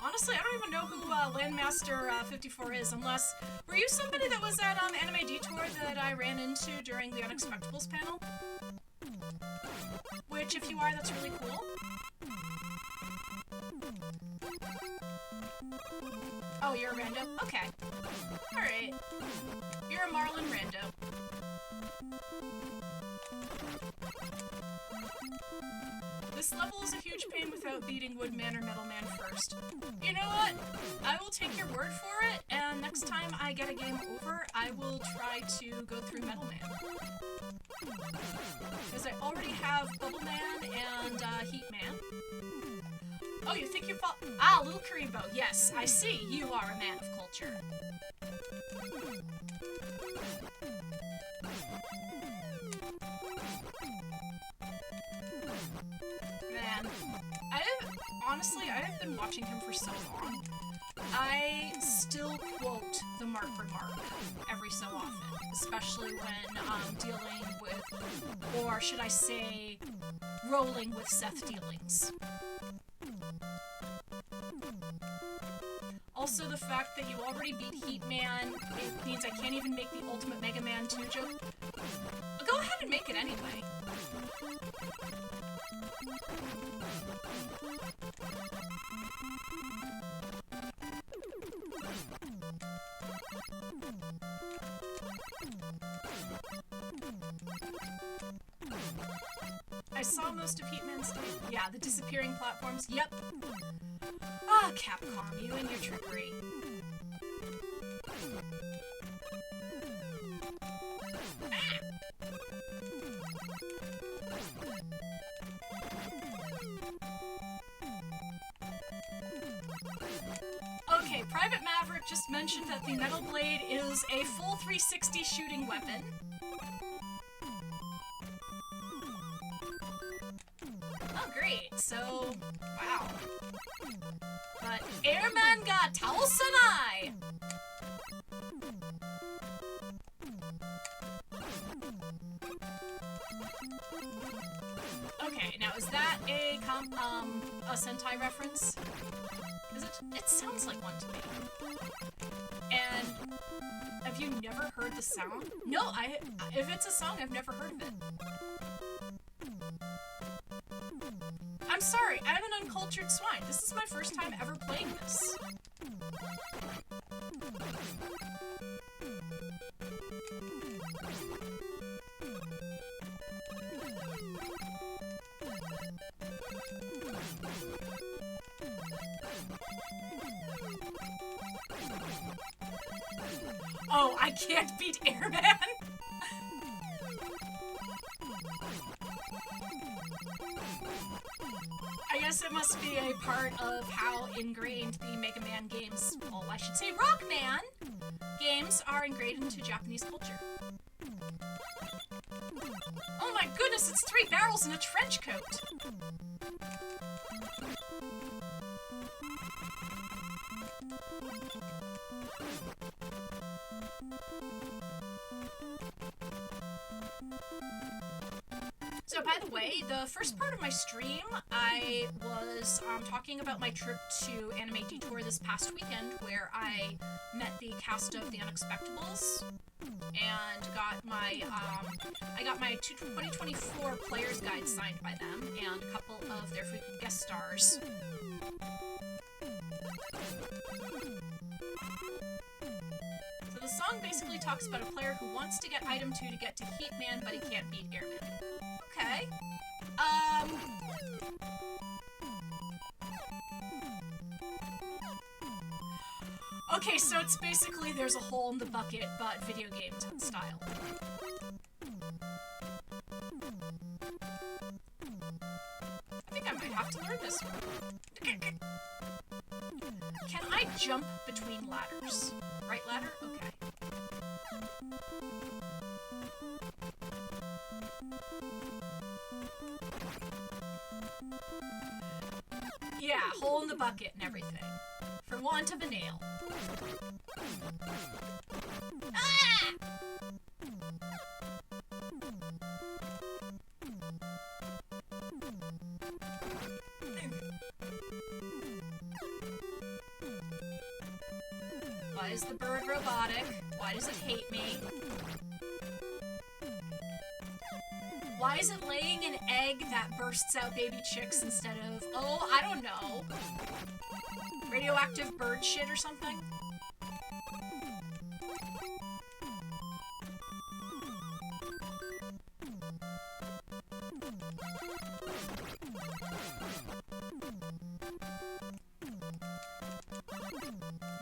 Honestly, I don't even know who Landmaster 54 is, unless... Were you somebody that was at Anime Detour that I ran into during the Unexpectables panel? Which, if you are, that's really cool. Oh, you're a rando? Okay. Alright. You're a Marlin rando. This level is a huge pain without beating Woodman or Metalman first. You know what? I will take your word for it, and next time I get a game over, I will try to go through Metalman. Because I already have Bubbleman and Heatman. Oh, you think you're Little Karibo. Yes, I see. You are a man of culture. Man, honestly, I have been watching him for so long. I still quote the Mark remark every so often, especially when I'm dealing with, or should I say, rolling with Seth dealings. Also, the fact that you already beat Heatman, it means I can't even make the Ultimate Mega Man 2 joke. Go ahead and make it anyway. I saw most of Heatman's stuff. Yeah, the disappearing platforms. Yep. Ah, Capcom, you and your trickery. Okay, Private Maverick just mentioned that the Metal Blade is a full 360 shooting weapon. Oh, great. So, wow. But Airman ga taosanai! Okay, now is that a Sentai reference? Is it? It sounds like one to me. And have you never heard the sound? No, if it's a song, I've never heard of it. I'm sorry, I'm an uncultured swine. This is my first time ever playing this. Oh, I can't beat Airman! I guess it must be a part of how ingrained the Mega Man games, well, I should say Rockman games are ingrained into Japanese culture. Oh my goodness, it's 3 barrels in a trench coat! So, by the way, the first part of my stream, I was talking about my trip to Anime Detour this past weekend, where I met the cast of The Unexpectables, and got my, I got my 2024 Player's Guide signed by them, and a couple of their frequent guest stars. So the song basically talks about a player who wants to get Item 2 to get to Heatman, but he can't beat Airman. Okay. Okay, so it's basically there's a hole in the bucket, but video game style. I might have to learn this one. Can I jump between ladders? Right ladder? Okay. Yeah, hole in the bucket and everything. For want of a nail. Ah! Why is the bird robotic? Why does it hate me? Why is it laying an egg that bursts out baby chicks instead of, oh, I don't know, radioactive bird shit or something?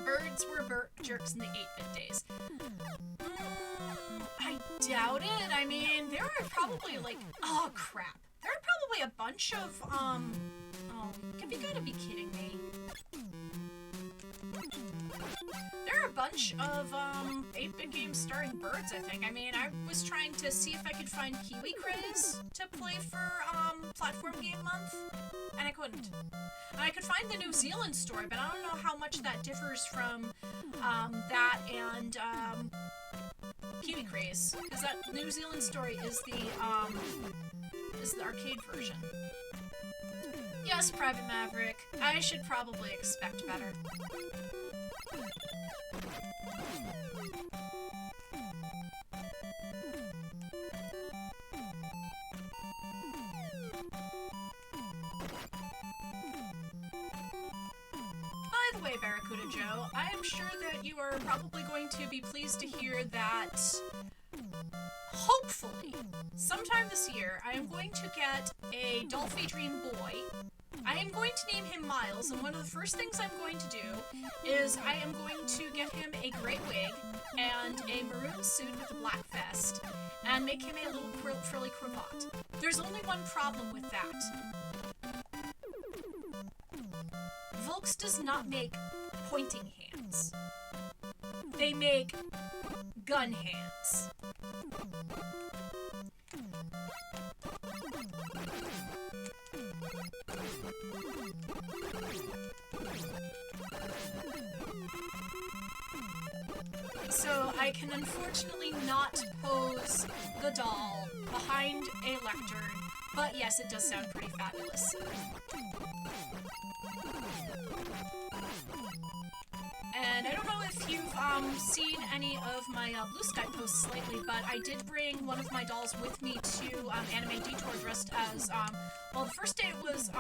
Birds were jerks in the 8-bit days. I doubt it. I mean, there are probably like, oh crap. There are probably a bunch of, oh, you gotta be kidding me. There are a bunch of, 8-bit games starring birds, I think. I mean, I was trying to see if I could find Kiwi Craze to play for, Platform Game Month, and I couldn't. And I could find the New Zealand story, but I don't know how much that differs from, that and, Kiwi Craze, because that New Zealand story is the arcade version. Yes, Private Maverick, I should probably expect better. By the way, Barracuda Joe, I am sure that you are probably going to be pleased to hear that, hopefully, sometime this year, I am going to get a Dolphy Dream boy. I am going to name him Miles, and one of the first things I'm going to do is I am going to get him a gray wig and a maroon suit with a black vest, and make him a little frilly cravat. There's only one problem with that. Volks does not make pointing hands. They make gun hands. So I can unfortunately not pose the doll behind a lectern, but yes, it does sound pretty fabulous. And I don't know if you've seen any of my Blue Sky posts lately, but I did bring one of my dolls with me to Anime Detour dressed as, well, the first day it was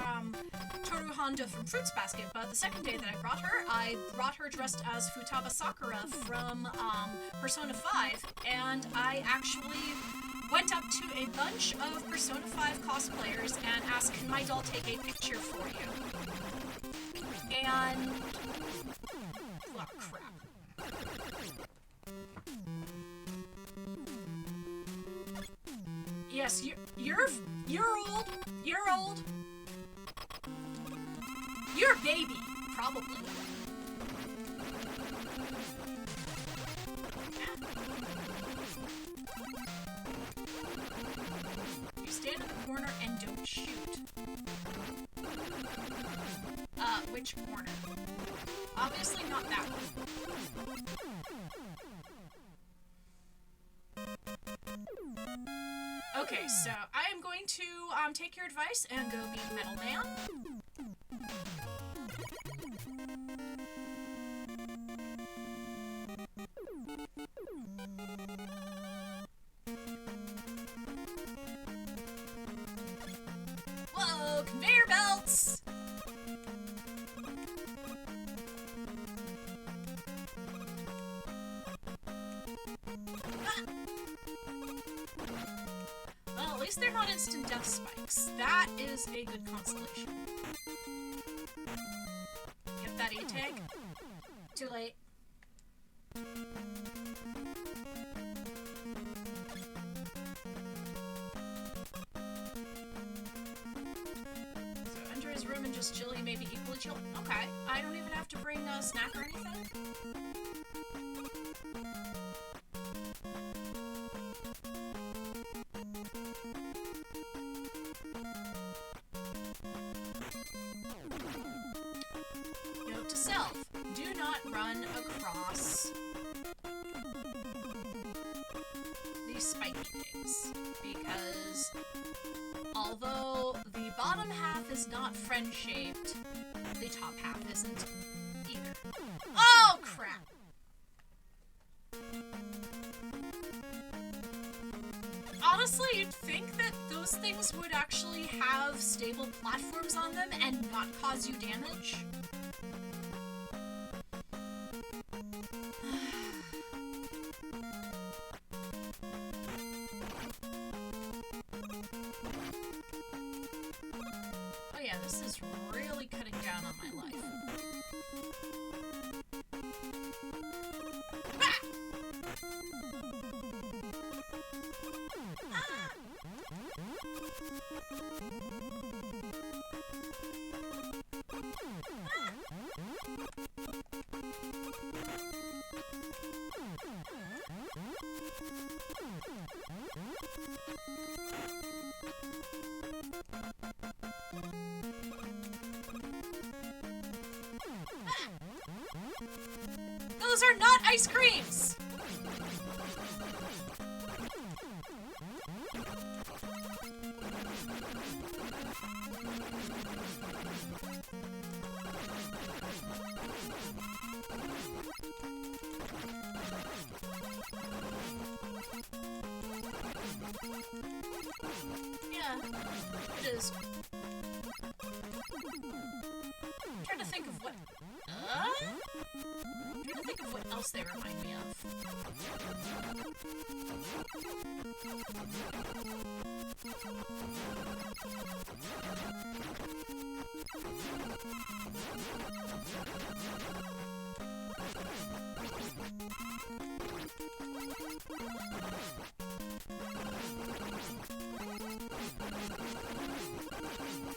Toru Honda from Fruits Basket, but the second day that I brought her dressed as Futaba Sakura from Persona 5, and I actually went up to a bunch of Persona 5 cosplayers and asked, can my doll take a picture for you? And... oh, crap. Yes, you're old. You're old. You're a baby, probably. You stand in the corner and don't shoot. Which corner? Obviously not that one. Okay, so I am going to take your advice and go be Metal Man. Whoa, conveyor belts! Well, at least they're not instant death spikes. That is a good consolation. Get that E-tag? Too late. So room and just chill, you may be equally chill. Okay. I don't even have to bring a snack or anything? Note to self. Do not run across these spiky things, because although the bottom half is not friend-shaped, the top half isn't either. Oh, crap! Honestly, you'd think that those things would actually have stable platforms on them and not cause you damage. Oh yeah, this is really cutting down on my life. Ah! Ah! Those are not ice creams! Yeah, it is. I'm trying to think of what... I'm trying to think of what else they remind me of.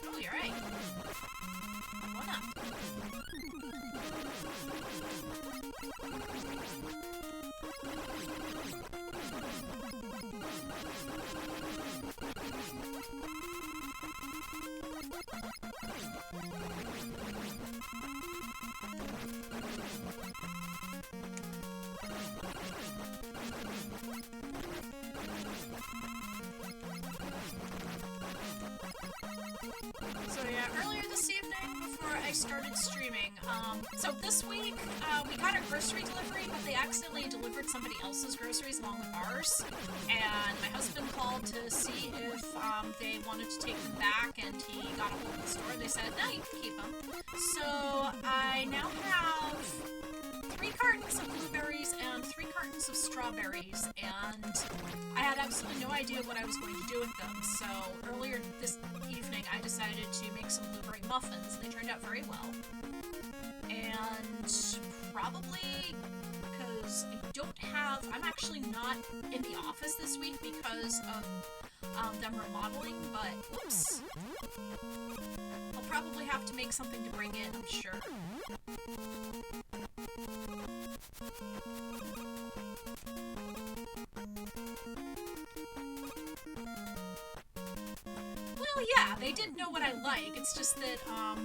Oh, you're right. Why not? So yeah, earlier this evening, before I started streaming, so this week, we got a grocery delivery, but they accidentally delivered somebody else's groceries along with ours, and my husband called to see if, they wanted to take them back, and he got a hold of the store. They said, no, you can keep them. So, I now have 3 cartons of blueberries and 3 cartons of strawberries, and I had absolutely no idea what I was going to do with them, so earlier this evening I decided to make some blueberry muffins, and they turned out very well. And probably because I'm actually not in the office this week because of them remodeling, but whoops. I'll probably have to make something to bring in, I'm sure. Well, yeah, they did know what I like. It's just that,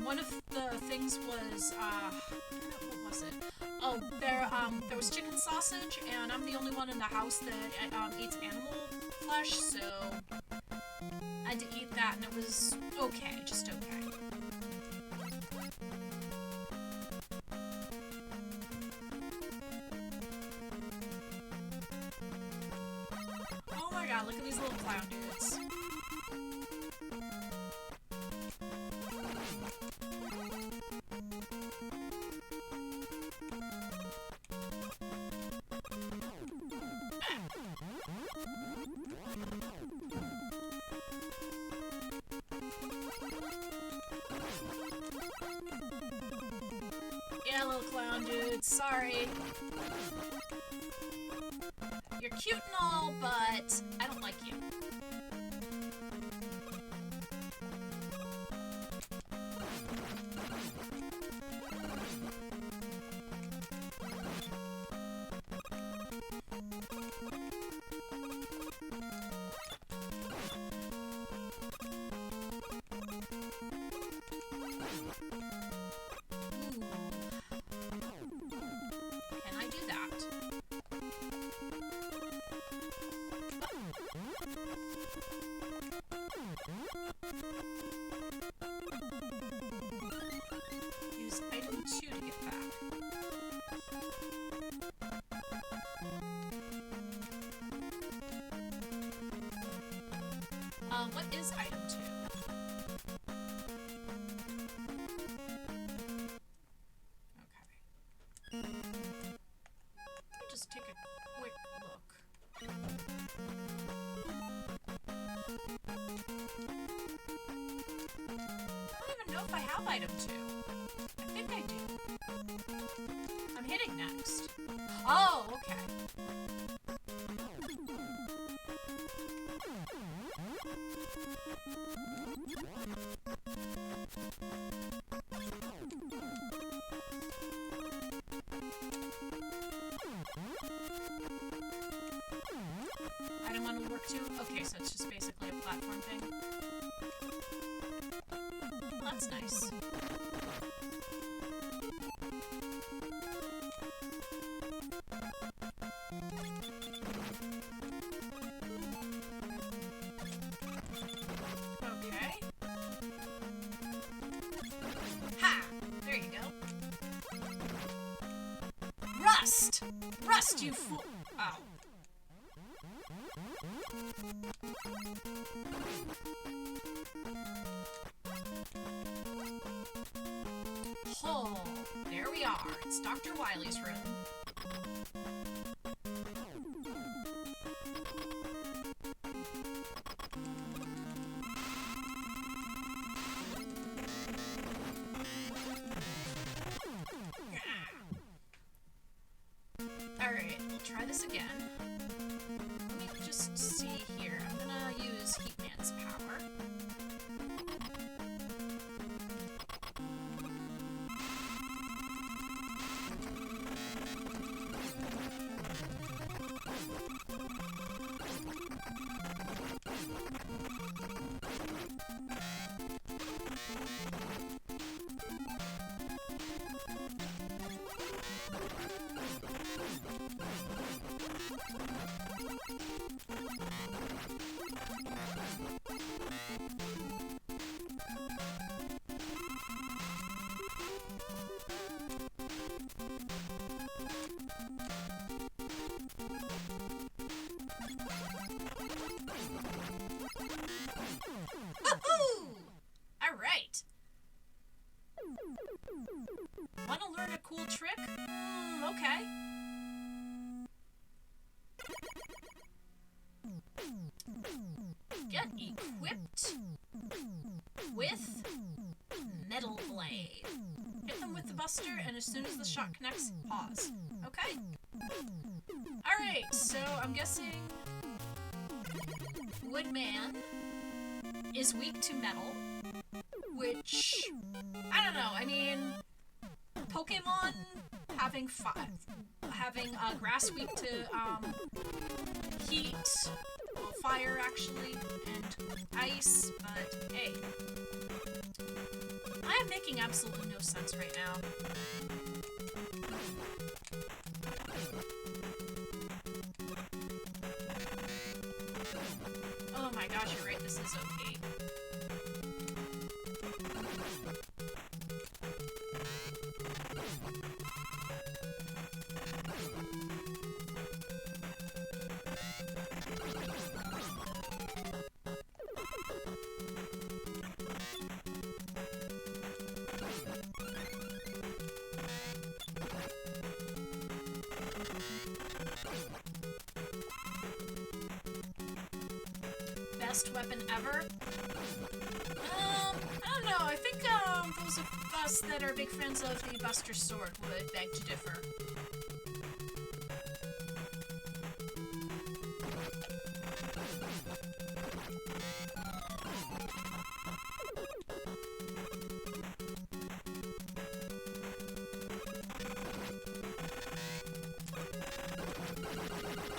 one of the things was, what was it? Oh, there was chicken sausage, and I'm the only one in the house that, eats animal flesh, so I had to eat that, and it was okay, just okay. Oh my god, look at these little clown dudes. Yeah, little clown dude, sorry. You're cute and all, but I don't like you. What is item 2? Okay. Let me just take a quick look. I don't even know if I have item 2. I think I do. I'm hitting next. Oh, okay. Item 1 will work too? Okay, so it's just basically a platform thing. Well, that's nice. Okay. Ha! There you go. Rust! Rust, you fool! Oh. Oh, there we are. It's Dr. Wily's room. Alright, we'll try this again. Let me just see here. I'm gonna use Heatman's power. Woohoo! Alright. Wanna learn a cool trick? Okay. Get equipped with Metal Blade. Hit them with the Buster, and as soon as the shot connects, pause. Okay. Alright, so I'm guessing Woodman is weak to metal, which, I don't know, I mean, Pokemon having grass weak to heat, well, fire actually, and ice, but hey, I am making absolutely no sense right now. Oh my gosh, you're right, this is okay. Best weapon ever? I don't know. I think those of us that are big fans of the Buster Sword would beg to differ.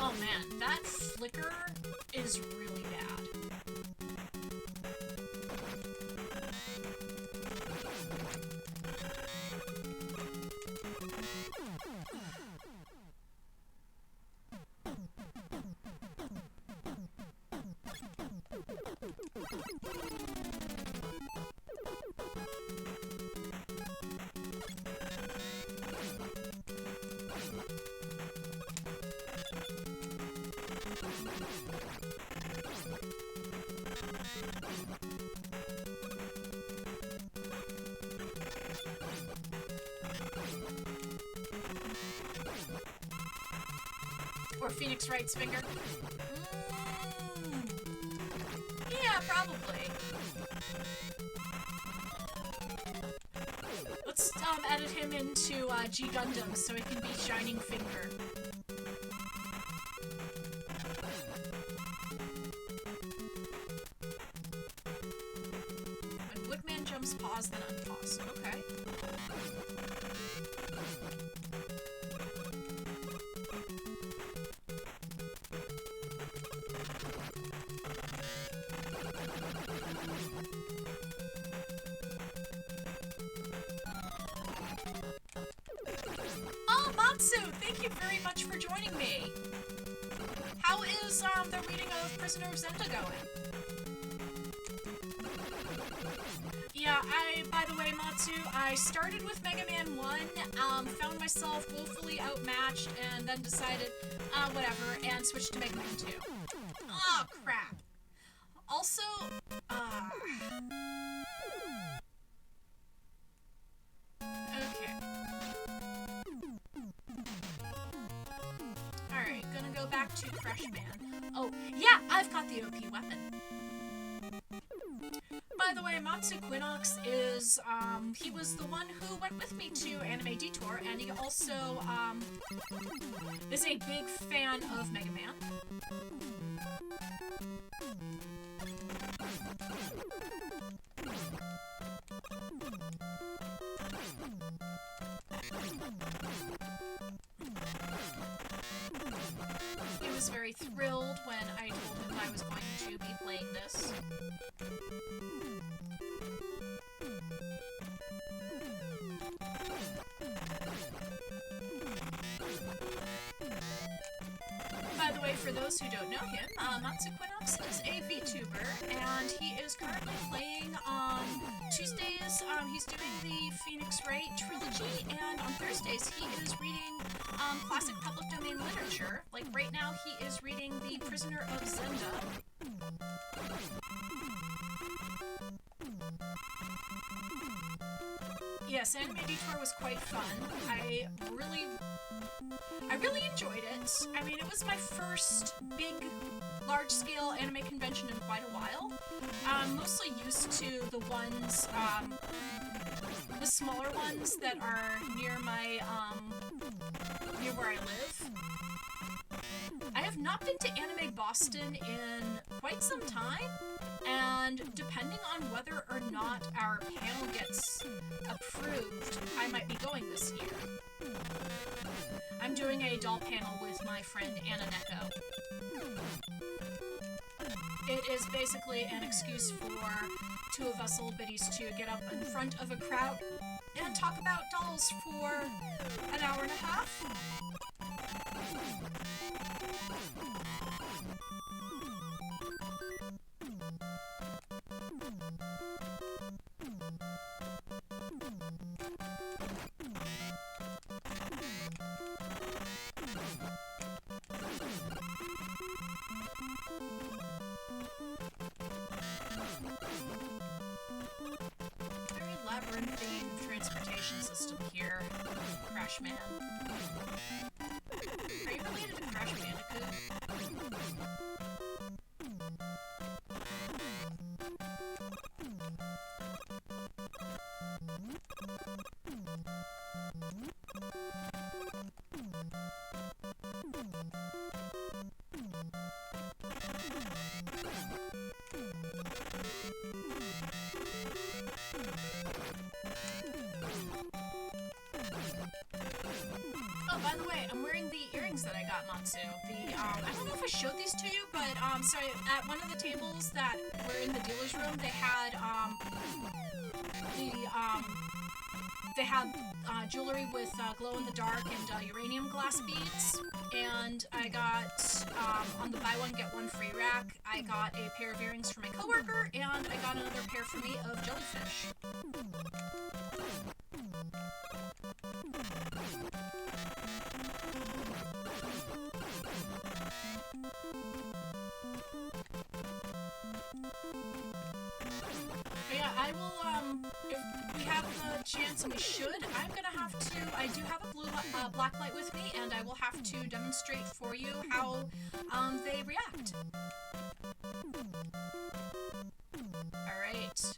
Oh man, that flicker is really bad. Or Phoenix Wright's finger. Yeah, probably. Let's edit him into G Gundam so it can be Shining Finger. When Woodman jumps, pause, then unpause. Okay. Oh, Matsu! Thank you very much for joining me! How is, the reading of Prisoner of Zenda going? Yeah, by the way, Matsu, I started with Mega Man 1, found myself woefully outmatched, and then decided, whatever, and switched to Mega Man 2. Oh, crap. Also, okay. Alright, gonna go back to Freshman. Oh, yeah, I've got the OP weapon. By the way, Matsu Quinox is, he was the one who went with me to Anime Detour, and he also, is a big fan of Mega Man. He was very thrilled when I told him I was going to be playing this. By the way, for those who don't know him, Matsu Quinox is a VTuber, and he is currently playing on Tuesdays. He's doing the Phoenix Wright trilogy, and on Thursdays he is reading classic public domain literature. Like right now, he is reading The Prisoner of Zenda. Yes, Anime Detour was quite fun. I really enjoyed it. I mean, it was my first big, large-scale anime convention in quite a while. I'm mostly used to the ones, the smaller ones that are near my, near where I live. I have not been to Anime Boston in quite some time, and depending on whether or not our panel gets approved, I might be going this year. I'm doing a doll panel with my friend Anna Neko. It is basically an excuse for two of us little biddies to get up in front of a crowd and talk about dolls for an hour and a half. Very labyrinthine transportation system here, Crashman. Are you related to Crash Bandicoot? Oh, by the way, I'm wearing the earrings that I got, Matsu. I don't know if I showed these to you, but, sorry, at one of the tables that were in the dealer's room, they had, jewelry with, glow-in-the-dark and, uranium glass beads, and I got, on the buy one, get one free rack, I got a pair of earrings for my coworker, and I got another pair for me of jellyfish. But yeah, I will, if we have the chance, and we should, I'm gonna have to, I do have a black light with me, and I will have to demonstrate for you how, they react. Alright.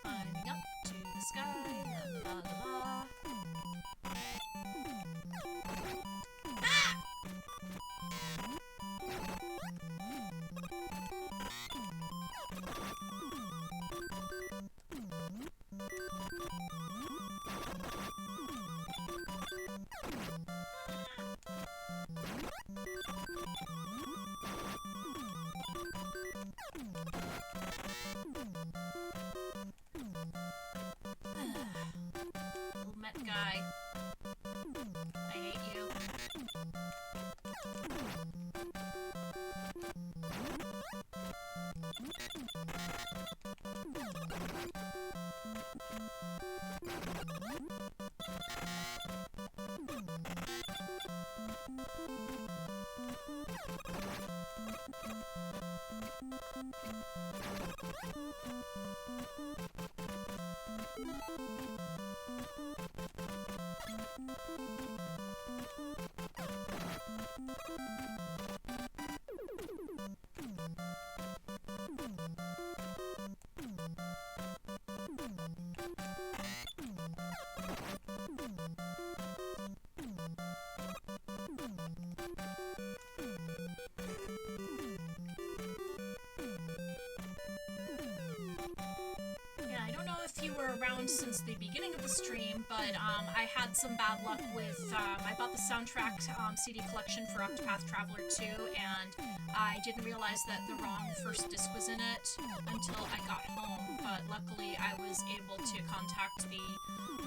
Climbing up to the sky, la la la la. Ah! Little Met guy. I hate you. Yeah, I don't know if you were around since the beginning of the stream, but I had some bad luck with, I bought the soundtrack CD collection for Octopath Traveler 2, and I didn't realize that the wrong first disc was in it until I got home, but luckily I was able to contact the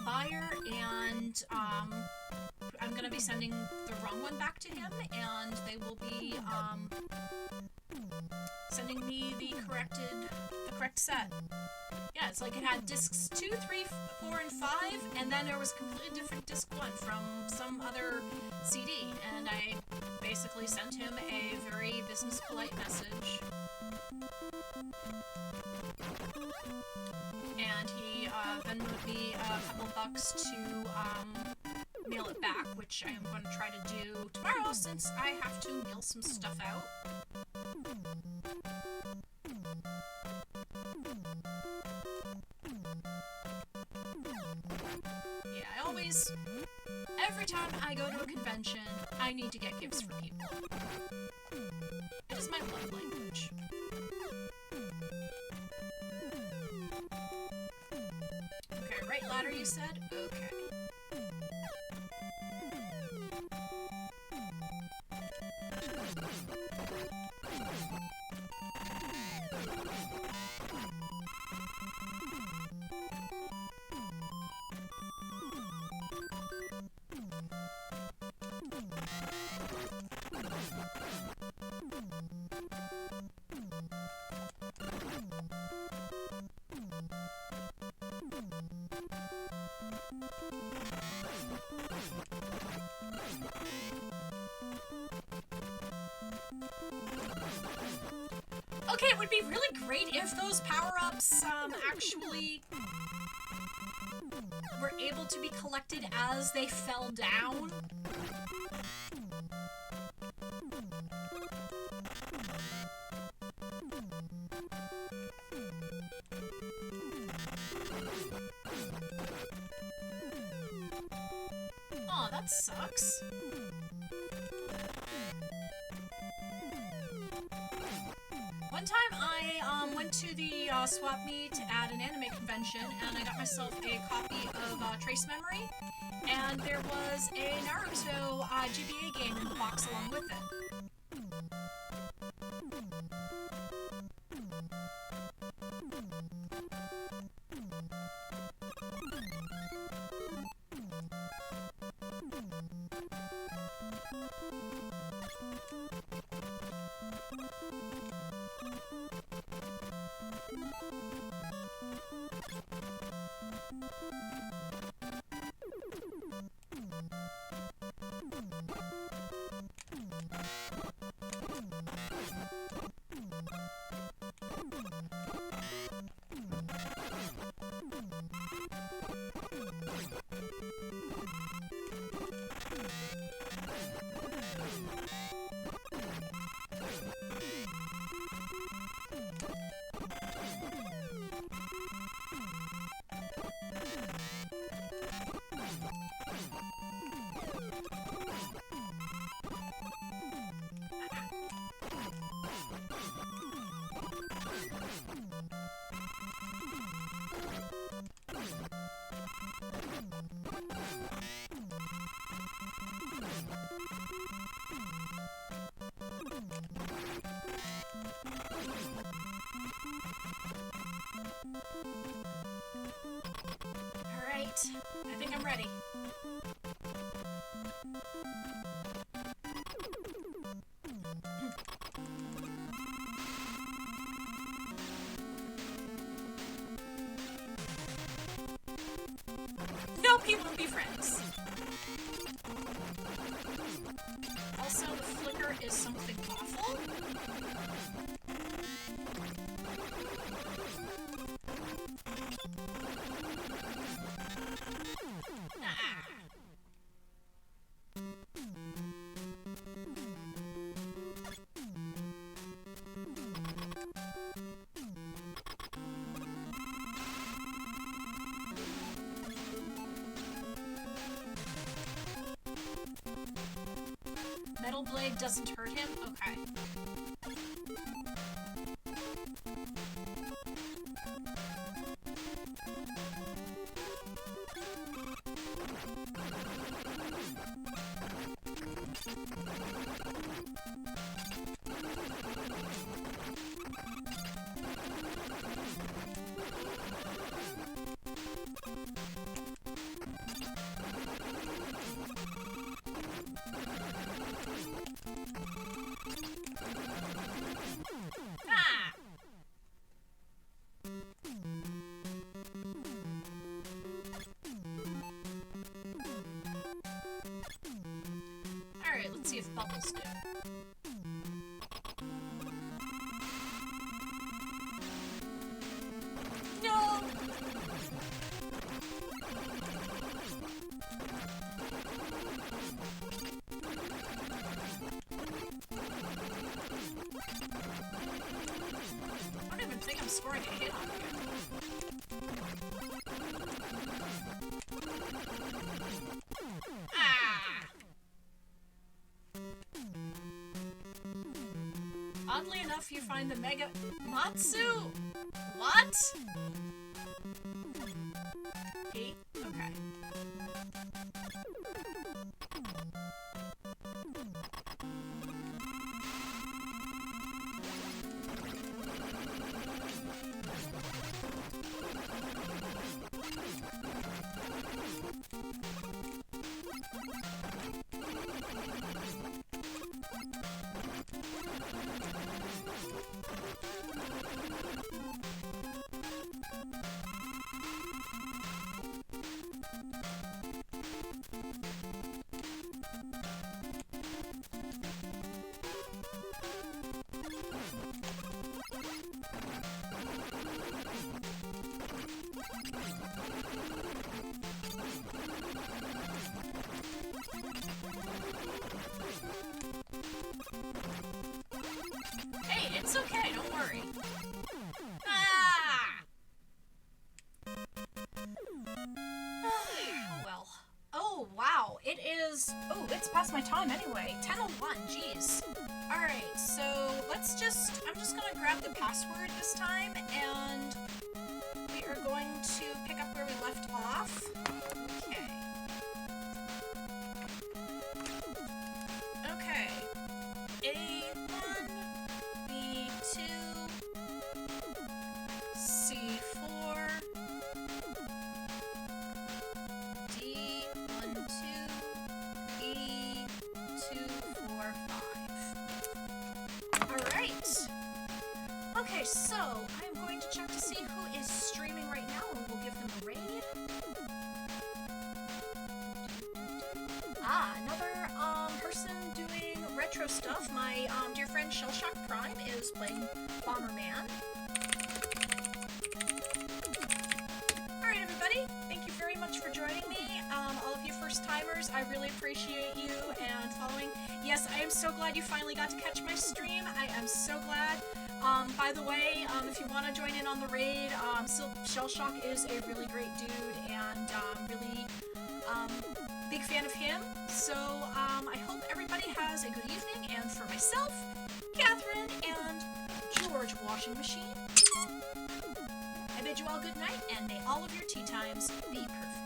buyer, and I'm gonna be sending the wrong one back to him, and they will be sending me the correct set. Yeah, it's like it had discs 2, 3, 4, and 5, and then there was a completely different disc 1 from some other CD, and I basically sent him a very business polite message. And he Venmoed me a couple bucks to mail it back, which I am going to try to do tomorrow since I have to mail some stuff out. Yeah, I always, every time I go to a convention, I need to get gifts for people. It is my love language. Okay, right ladder you said? Okay. Okay, it would be really great if those power-ups actually were able to be collected as they fell down. Aw, that sucks. One time I went to the swap meet at an anime convention, and I got myself a copy of Trace Memory, and there was a Naruto GBA game in the box along with it. Alright, I think I'm ready. No, we won't be friends. Also, the flicker is something awful. Metal Blade doesn't hurt him? Okay. Alright, let's see if bubbles do. No! I don't even think I'm scoring a hit on here. Oddly enough, you find the Mega Matsu! What? P? Okay. Hey, it's okay, don't worry. Ah! Well. Oh, wow. It is... Oh, it's past my time anyway. 10:01, jeez. Alright, so let's just... I'm just gonna grab the password this time, and we are going to pick up where we left off. Okay. Okay. A1, B2, C4, D1, 2, E2, 4, 5. Alright. Okay, so I'm going to check to see stuff. My dear friend Shellshock Prime is playing Bomberman. Alright, everybody, thank you very much for joining me. All of you first-timers, I really appreciate you and following. Yes, I am so glad you finally got to catch my stream. I am so glad. By the way, if you want to join in on the raid, Shellshock is a really great dude, and really big fan of him. So I hope everybody has a good evening, and for myself, Catherine, and George Washing Machine, I bid you all good night, and may all of your tea times be perfect.